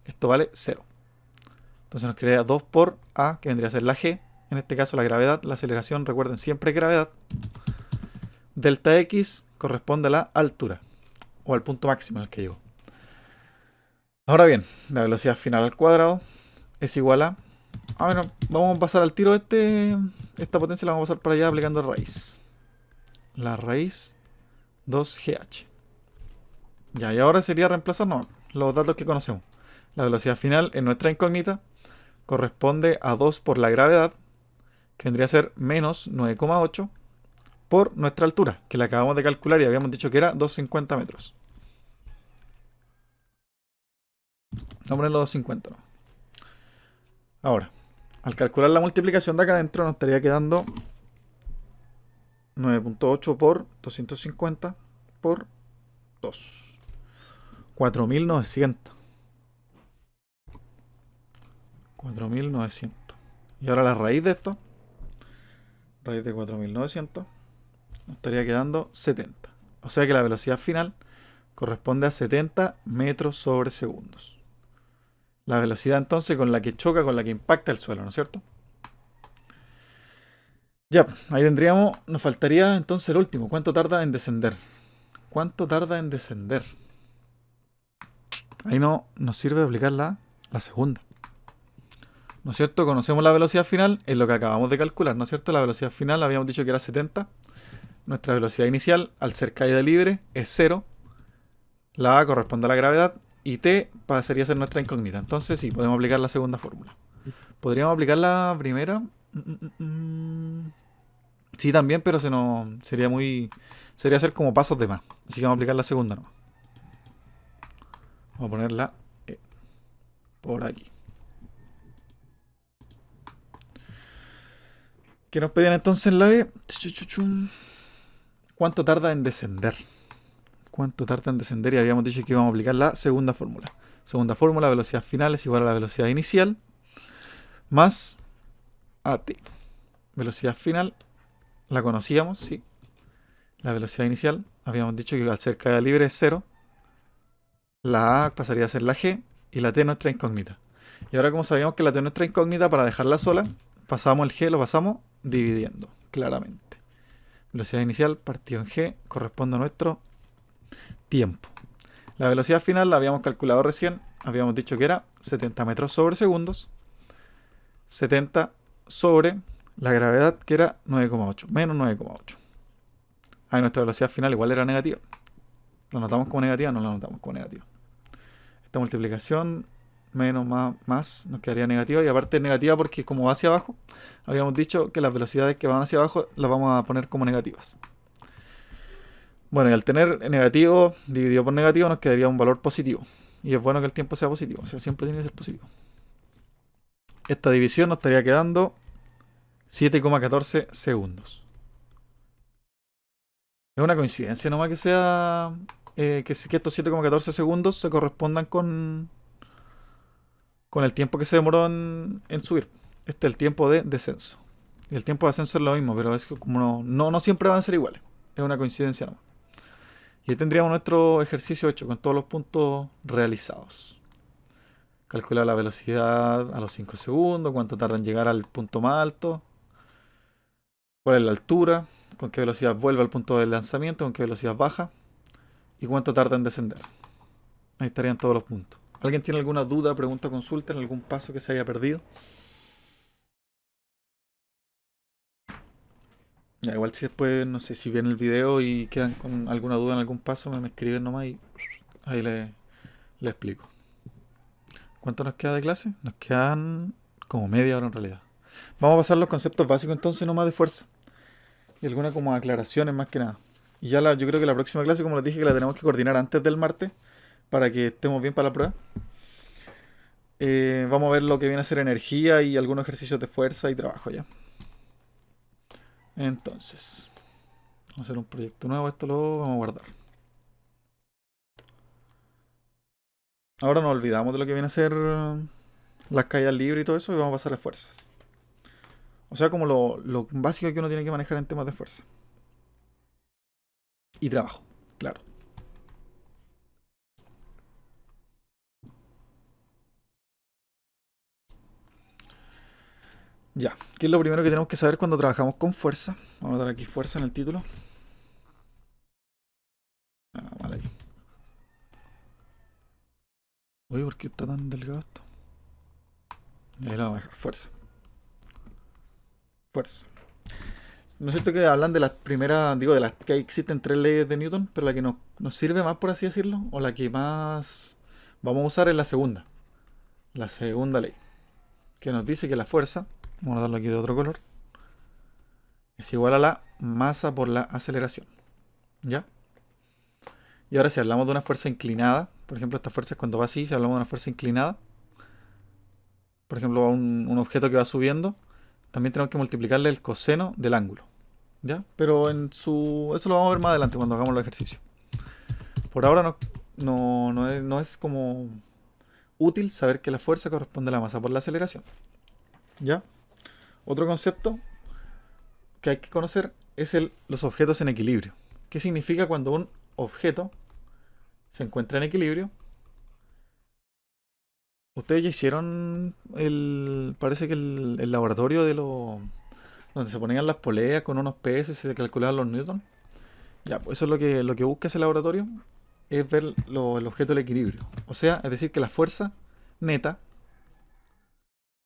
esto vale 0. Entonces nos queda 2 por a, que vendría a ser la g. En este caso la gravedad, la aceleración, recuerden siempre gravedad. Delta x corresponde a la altura, o al punto máximo al que llegó. Ahora bien, la velocidad final al cuadrado es igual a Bueno, vamos a pasar al tiro esta potencia la vamos a pasar para allá aplicando raíz. La raíz 2GH. Ya, y ahora sería reemplazarnos los datos que conocemos. La velocidad final en nuestra incógnita corresponde a 2 por la gravedad, que vendría a ser menos 9,8 por nuestra altura, que la acabamos de calcular y habíamos dicho que era 250 metros. Vamos a ponerlo 250, ¿no? Ahora, al calcular la multiplicación de acá adentro nos estaría quedando 9,8 por 250 por 2. 4.900. 4.900. Y ahora la raíz de esto, raíz de 4.900, nos estaría quedando 70. O sea que la velocidad final corresponde a 70 metros sobre segundos. La velocidad entonces con la que choca, con la que impacta el suelo, ¿no es cierto? Ya, ahí tendríamos, nos faltaría entonces el último. ¿Cuánto tarda en descender? ¿Cuánto tarda en descender? Ahí no nos sirve aplicar la segunda. ¿No es cierto? Conocemos la velocidad final, es lo que acabamos de calcular, ¿no es cierto? La velocidad final habíamos dicho que era 70. Nuestra velocidad inicial, al ser caída libre, es 0. La A corresponde a la gravedad y T pasaría a ser nuestra incógnita. Entonces sí, podemos aplicar la segunda fórmula. ¿Podríamos aplicar la primera? Sí, también, pero sería muy... Sería hacer como pasos de más. Así que vamos a aplicar la segunda nomás. Vamos a ponerla por aquí. ¿Qué nos pedían entonces en la E? ¿Cuánto tarda en descender? ¿Cuánto tarda en descender? Y habíamos dicho que íbamos a aplicar la segunda fórmula. Segunda fórmula, velocidad final es igual a la velocidad inicial más AT. Velocidad final, la conocíamos, sí. La velocidad inicial, habíamos dicho que al ser caída libre es 0. La A pasaría a ser la G y la T nuestra incógnita. Y ahora como sabíamos que la T nuestra incógnita, para dejarla sola, pasamos el G, lo pasamos dividiendo, claramente. Velocidad inicial partido en G corresponde a nuestro tiempo. La velocidad final la habíamos calculado recién, habíamos dicho que era 70 metros sobre segundos. 70 sobre la gravedad, que era 9,8, menos 9,8. Ahí nuestra velocidad final igual era negativa. ¿Lo notamos como negativa? No lo notamos como negativa. Esta multiplicación, menos más, nos quedaría negativa. Y aparte es negativa porque como va hacia abajo, habíamos dicho que las velocidades que van hacia abajo las vamos a poner como negativas. Bueno, y al tener negativo dividido por negativo nos quedaría un valor positivo. Y es bueno que el tiempo sea positivo, o sea, siempre tiene que ser positivo. Esta división nos estaría quedando 7,14 segundos. Es una coincidencia nomás que sea que estos 7,14 segundos se correspondan con el tiempo que se demoró en subir. Este es el tiempo de descenso. Y el tiempo de ascenso es lo mismo, pero es que como no siempre van a ser iguales. Es una coincidencia nomás. Y ahí tendríamos nuestro ejercicio hecho con todos los puntos realizados. Calcular la velocidad a los 5 segundos, cuánto tarda en llegar al punto más alto, cuál es la altura, con qué velocidad vuelve al punto de lanzamiento, con qué velocidad baja y cuánto tarda en descender. Ahí estarían todos los puntos. ¿Alguien tiene alguna duda, pregunta, consulta en algún paso que se haya perdido? Ya, igual si después, no sé, si ven el video y quedan con alguna duda en algún paso, me escriben nomás y ahí le explico. ¿Cuánto nos queda de clase? Nos quedan como media hora en realidad. Vamos a pasar los conceptos básicos entonces nomás de fuerza. Y algunas como aclaraciones más que nada. Y ya yo creo que la próxima clase, como les dije, que la tenemos que coordinar antes del martes para que estemos bien para la prueba. Vamos a ver lo que viene a ser energía y algunos ejercicios de fuerza y trabajo ya. Entonces, vamos a hacer un proyecto nuevo. Esto lo vamos a guardar. Ahora nos olvidamos de lo que viene a ser las caídas libres y todo eso y vamos a pasar a fuerzas. O sea, como lo básico que uno tiene que manejar en temas de fuerza. Y trabajo, claro. Ya, ¿qué es lo primero que tenemos que saber cuando trabajamos con fuerza? Vamos a dar aquí fuerza en el título. Vale ahí. Oye, ¿por qué está tan delgado esto? Y ahí lo vamos a dejar. Fuerza. Fuerza. ¿No es cierto que hablan de las primeras, digo, de las que existen tres leyes de Newton, pero la que nos sirve más, por así decirlo, o la que más vamos a usar es la segunda ley, que nos dice que la fuerza, vamos a darlo aquí de otro color, es igual a la masa por la aceleración. ¿Ya? Y ahora si hablamos de una fuerza inclinada, por ejemplo, esta fuerza es cuando va así, si hablamos de una fuerza inclinada, por ejemplo, un objeto que va subiendo, también tenemos que multiplicarle el coseno del ángulo. ¿Ya? Pero eso lo vamos a ver más adelante cuando hagamos los ejercicios. Por ahora no es como útil saber que la fuerza corresponde a la masa por la aceleración. ¿Ya? Otro concepto que hay que conocer es los objetos en equilibrio. ¿Qué significa cuando un objeto se encuentra en equilibrio? Ustedes ya hicieron parece que el laboratorio donde se ponían las poleas con unos pesos y se calculaban los newtons. Ya, pues eso es lo que busca ese laboratorio, es ver el objeto del equilibrio. O sea, es decir, que la fuerza neta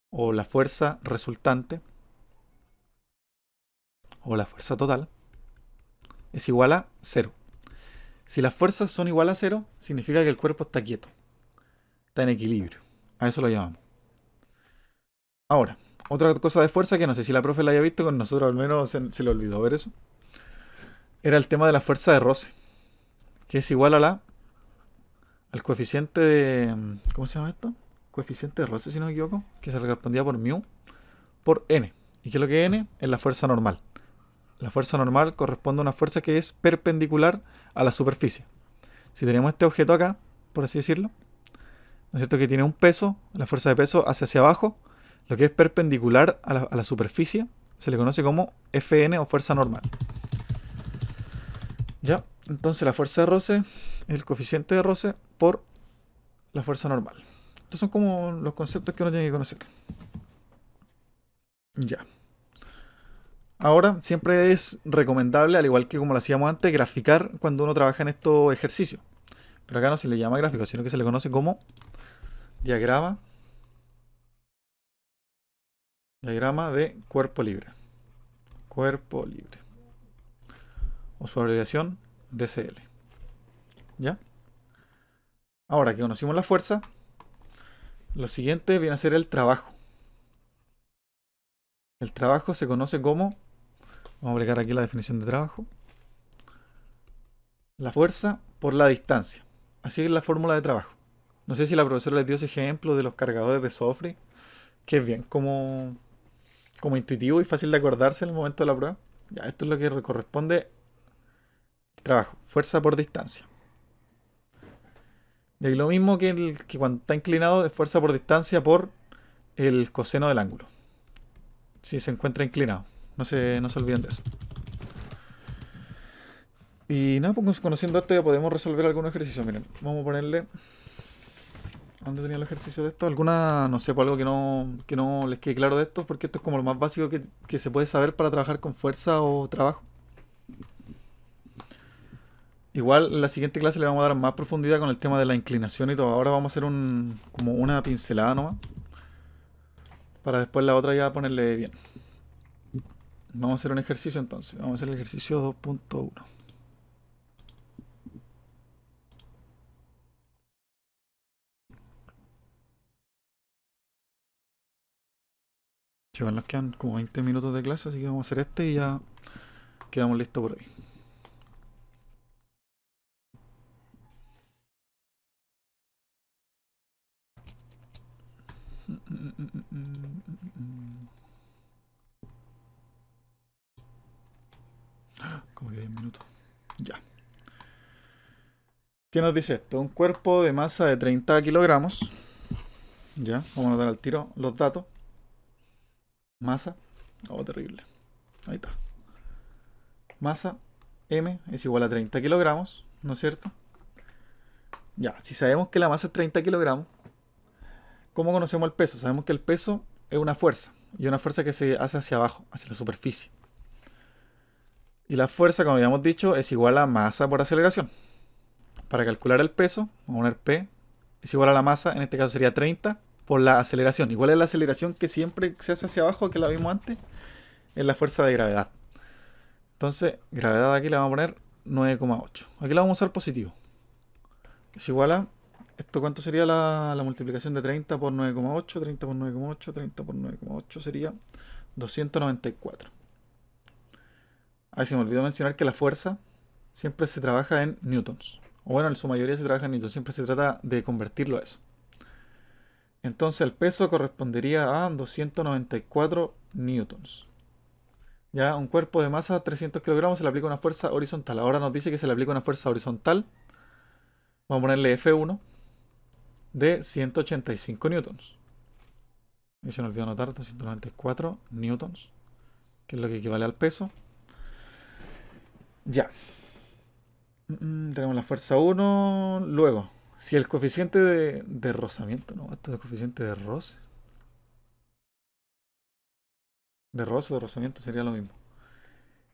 o la fuerza resultante o la fuerza total es igual a cero. Si las fuerzas son igual a cero, significa que el cuerpo está quieto, está en equilibrio. A eso lo llamamos. Ahora, otra cosa de fuerza que no sé si la profe la haya visto, con nosotros al menos se le olvidó ver eso, era el tema de la fuerza de roce, que es igual al coeficiente de... ¿Cómo se llama esto? Coeficiente de roce, si no me equivoco, que se respondía por mu por n. ¿Y qué es lo que n? Es la fuerza normal. La fuerza normal corresponde a una fuerza que es perpendicular a la superficie. Si tenemos este objeto acá, por así decirlo, ¿no es cierto? Que tiene un peso, la fuerza de peso hacia abajo, lo que es perpendicular a la superficie, se le conoce como Fn o fuerza normal. ¿Ya? Entonces la fuerza de roce es el coeficiente de roce por la fuerza normal. Estos son como los conceptos que uno tiene que conocer. Ya. Ahora, siempre es recomendable, al igual que como lo hacíamos antes, graficar cuando uno trabaja en estos ejercicios. Pero acá no se le llama gráfico, sino que se le conoce como diagrama de cuerpo libre. Cuerpo libre. O su abreviación DCL. ¿Ya? Ahora que conocimos la fuerza, lo siguiente viene a ser el trabajo. El trabajo se conoce como, vamos a aplicar aquí la definición de trabajo, la fuerza por la distancia. Así es la fórmula de trabajo. No sé si la profesora les dio ese ejemplo de los cargadores de software, que es bien como intuitivo y fácil de acordarse en el momento de la prueba. Ya, esto es lo que corresponde al trabajo, fuerza por distancia. Y lo mismo que cuando está inclinado es fuerza por distancia por el coseno del ángulo. Si se encuentra inclinado. No se olviden de eso. Y nada, pues conociendo esto ya podemos resolver algunos ejercicios. Miren, vamos a ponerle... ¿Dónde tenía el ejercicio de esto? Alguna, no sé, por algo que no les quede claro de esto, porque esto es como lo más básico que se puede saber para trabajar con fuerza o trabajo. Igual en la siguiente clase le vamos a dar más profundidad con el tema de la inclinación y todo. Ahora vamos a hacer como una pincelada nomás, para después la otra ya ponerle bien. Vamos a hacer un ejercicio entonces. Vamos a hacer el ejercicio 2.1. Chicos, nos quedan como 20 minutos de clase, así que vamos a hacer este y ya quedamos listos por hoy. Como que 10 minutos. Ya. ¿Qué nos dice esto? Un cuerpo de masa de 30 kilogramos. Ya, vamos a dar al tiro los datos. Masa. Oh, terrible. Ahí está. Masa M es igual a 30 kilogramos, ¿no es cierto? Ya, si sabemos que la masa es 30 kilogramos, ¿cómo conocemos el peso? Sabemos que el peso es una fuerza, y una fuerza que se hace hacia abajo, hacia la superficie. Y la fuerza, como habíamos dicho, es igual a masa por aceleración. Para calcular el peso, vamos a poner P, es igual a la masa, en este caso sería 30 por la aceleración. ¿Y cuál es la aceleración que siempre se hace hacia abajo, que la vimos antes? Es la fuerza de gravedad. Entonces, gravedad aquí le vamos a poner 9,8. Aquí la vamos a usar positivo. Es igual a... ¿Esto cuánto sería la multiplicación de 30 por 9,8? 30 por 9,8, 30 por 9,8 sería 294. Ahí se me olvidó mencionar que la fuerza siempre se trabaja en newtons. O bueno, en su mayoría se trabaja en newtons. Siempre se trata de convertirlo a eso. Entonces el peso correspondería a 294 newtons. Ya un cuerpo de masa 300 kilogramos se le aplica una fuerza horizontal. Ahora nos dice que se le aplica una fuerza horizontal. Vamos a ponerle F1 de 185 newtons. Y se nos olvidó anotar 294 newtons, que es lo que equivale al peso. Ya. Tenemos la fuerza 1. Luego, si el coeficiente de rozamiento, no, esto es el coeficiente de roce. De roce o de rozamiento sería lo mismo.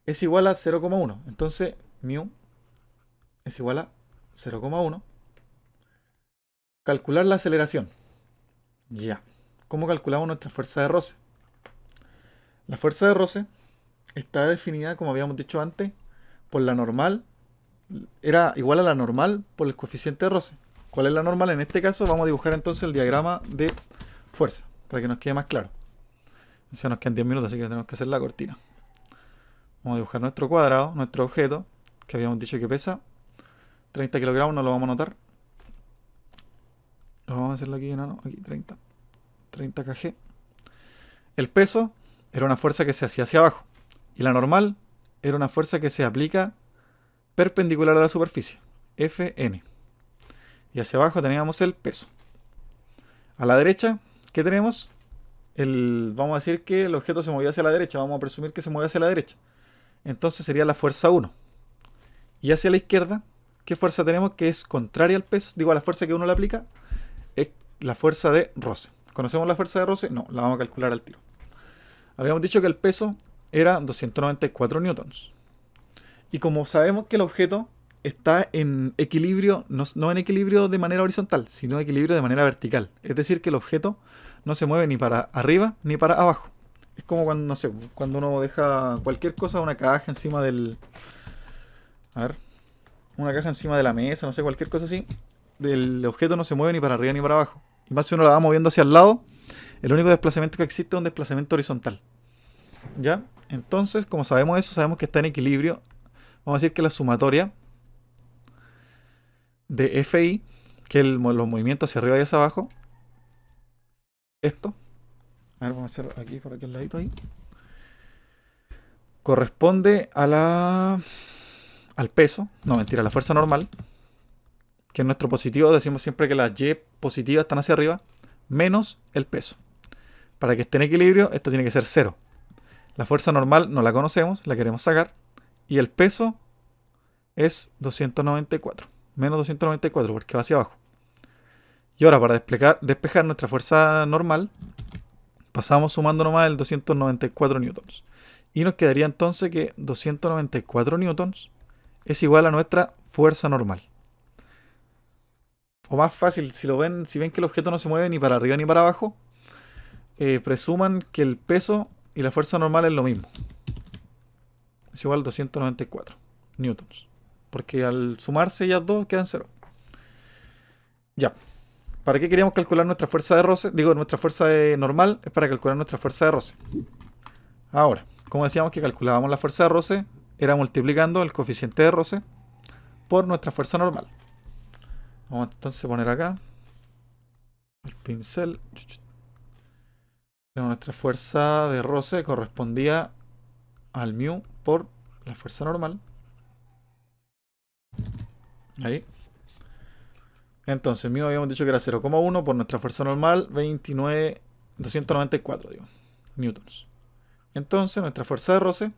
Es igual a 0,1. Entonces, mu es igual a 0,1. Calcular la aceleración. Ya. ¿Cómo calculamos nuestra fuerza de roce? La fuerza de roce está definida, como habíamos dicho antes, por la normal. Era igual a la normal por el coeficiente de roce. ¿Cuál es la normal? En este caso vamos a dibujar entonces el diagrama de fuerza, para que nos quede más claro. Ya nos quedan 10 minutos, así que tenemos que hacer la cortina. Vamos a dibujar nuestro cuadrado, nuestro objeto, que habíamos dicho que pesa 30 kilogramos, no lo vamos a anotar. Lo vamos a hacerlo aquí, enano, aquí 30 kg. El peso era una fuerza que se hacía hacia abajo. Y la normal era una fuerza que se aplica perpendicular a la superficie, Fn. Y hacia abajo teníamos el peso. A la derecha, ¿qué tenemos? Vamos a decir que el objeto se movía hacia la derecha. Vamos a presumir que se mueve hacia la derecha. Entonces sería la fuerza 1. Y hacia la izquierda, ¿qué fuerza tenemos que es contraria al peso? Digo, a la fuerza que uno le aplica, es la fuerza de roce. ¿Conocemos la fuerza de roce? No, la vamos a calcular al tiro. Habíamos dicho que el peso era 294 newtons. Y como sabemos que el objeto está en equilibrio, no en equilibrio de manera horizontal, sino en equilibrio de manera vertical. Es decir, que el objeto no se mueve ni para arriba ni para abajo. Es como cuando, no sé, cuando uno deja cualquier cosa, una caja encima del... A ver, una caja encima de la mesa, no sé, cualquier cosa así. El objeto no se mueve ni para arriba ni para abajo. Y más si uno la va moviendo hacia el lado, el único desplazamiento que existe es un desplazamiento horizontal. ¿Ya? Entonces, como sabemos eso, sabemos que está en equilibrio. Vamos a decir que la sumatoria de Fi, que es los movimientos hacia arriba y hacia abajo, esto, a ver, vamos a hacer aquí por aquel ladito ahí, corresponde a al peso, no mentira, a la fuerza normal, que en nuestro positivo decimos siempre que las Y positivas están hacia arriba, menos el peso. Para que esté en equilibrio, esto tiene que ser 0. La fuerza normal no la conocemos, la queremos sacar, y el peso es 294, menos 294 porque va hacia abajo. Y ahora para despejar nuestra fuerza normal, pasamos sumando nomás el 294 newtons. Y nos quedaría entonces que 294 newtons es igual a nuestra fuerza normal. O más fácil, si ven que el objeto no se mueve ni para arriba ni para abajo, presuman que el peso y la fuerza normal es lo mismo. Es igual a 294 newtons. Porque al sumarse ellas dos quedan 0. Ya. ¿Para qué queríamos calcular nuestra fuerza de roce? Digo, nuestra fuerza normal es para calcular nuestra fuerza de roce. Ahora, como decíamos que calculábamos la fuerza de roce, era multiplicando el coeficiente de roce por nuestra fuerza normal. Vamos entonces a poner acá el pincel. Nuestra fuerza de roce correspondía al mu por la fuerza normal. Ahí. Entonces, mu habíamos dicho que era 0,1 por nuestra fuerza normal, 294, digo, newtons. Entonces, nuestra fuerza de roce,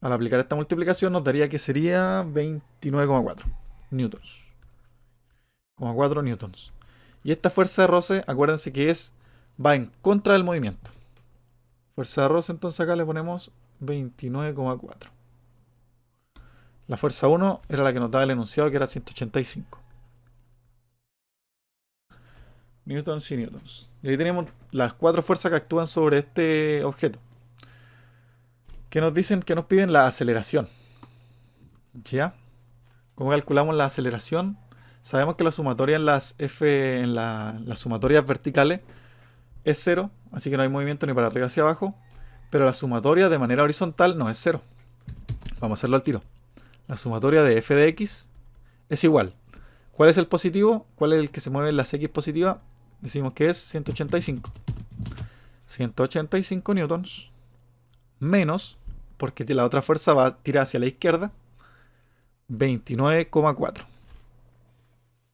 al aplicar esta multiplicación, nos daría que sería 29,4 newtons. 4 newtons. Y esta fuerza de roce, acuérdense que va en contra del movimiento. Fuerza de roce, entonces acá le ponemos 29,4. La fuerza 1 era la que nos daba el enunciado, que era 185. newtons y newtons. Y ahí tenemos las 4 fuerzas que actúan sobre este objeto. ¿Qué nos dicen? ¿Qué nos piden? La aceleración. ¿Ya? ¿Cómo calculamos la aceleración? Sabemos que la sumatoria en las las sumatorias verticales es 0, así que no hay movimiento ni para arriba hacia abajo. Pero la sumatoria de manera horizontal no es 0. Vamos a hacerlo al tiro. La sumatoria de f de x es igual. ¿Cuál es el positivo? ¿Cuál es el que se mueve en las x positivas? Decimos que es 185. 185 newtons menos, porque la otra fuerza va a tirar hacia la izquierda, 29,4.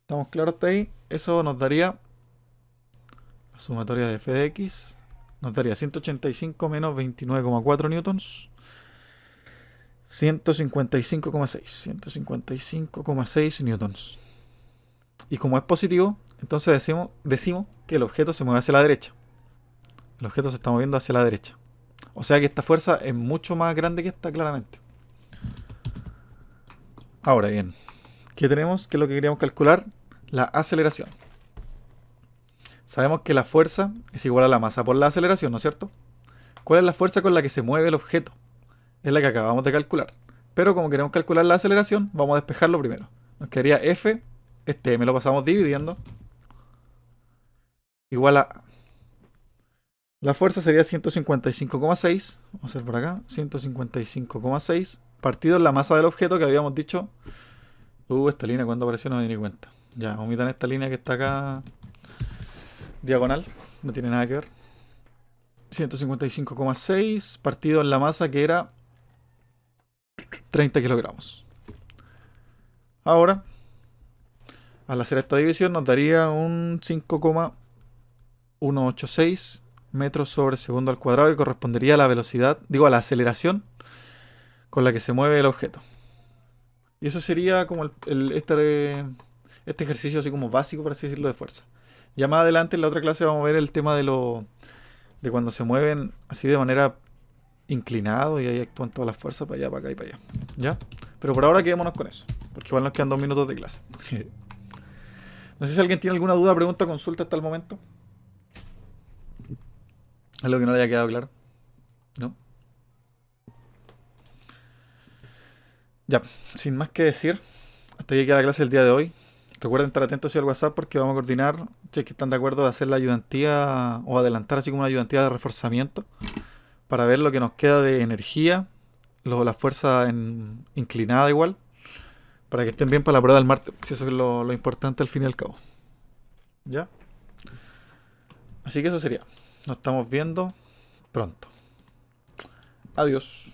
¿Estamos claros hasta ahí? Eso nos daría, la sumatoria de f de x, nos daría 185 menos 29,4 newtons, 155,6. 155,6 newtons. Y como es positivo, entonces decimos que el objeto se mueve hacia la derecha. El objeto se está moviendo hacia la derecha. O sea que esta fuerza es mucho más grande que esta, claramente. Ahora bien, ¿qué tenemos? ¿Qué es lo que queríamos calcular? La aceleración. Sabemos que la fuerza es igual a la masa por la aceleración, ¿no es cierto? ¿Cuál es la fuerza con la que se mueve el objeto? Es la que acabamos de calcular. Pero como queremos calcular la aceleración, vamos a despejarlo primero. Nos quedaría F, este M lo pasamos dividiendo, igual a... La fuerza sería 155,6. Vamos a hacer por acá. 155,6 partido en la masa del objeto que habíamos dicho. Esta línea cuando apareció no me di ni cuenta. Ya, omitan esta línea que está acá diagonal. No tiene nada que ver. 155,6 partido en la masa que era 30 kilogramos. Ahora, al hacer esta división nos daría un 5,186 metros sobre segundo al cuadrado, que correspondería a la velocidad, digo, a la aceleración con la que se mueve el objeto. Y eso sería como este ejercicio así como básico, por así decirlo, de fuerza. Ya más adelante en la otra clase vamos a ver el tema de cuando se mueven así de manera inclinado y ahí actúan todas las fuerzas para allá, para acá y para allá. ¿Ya? Pero por ahora quedémonos con eso, porque igual nos quedan 2 minutos de clase. No sé si alguien tiene alguna duda, pregunta, consulta hasta el momento. ¿Algo que no le haya quedado claro? ¿No? Ya, sin más que decir, hasta ahí queda la clase del día de hoy. Recuerden estar atentos al WhatsApp porque vamos a coordinar, si es que están de acuerdo de hacer la ayudantía o adelantar así como una ayudantía de reforzamiento para ver lo que nos queda de energía, la fuerza inclinada igual, para que estén bien para la prueba del martes, si eso es lo importante al fin y al cabo. ¿Ya? Así que eso sería. Nos estamos viendo pronto. Adiós.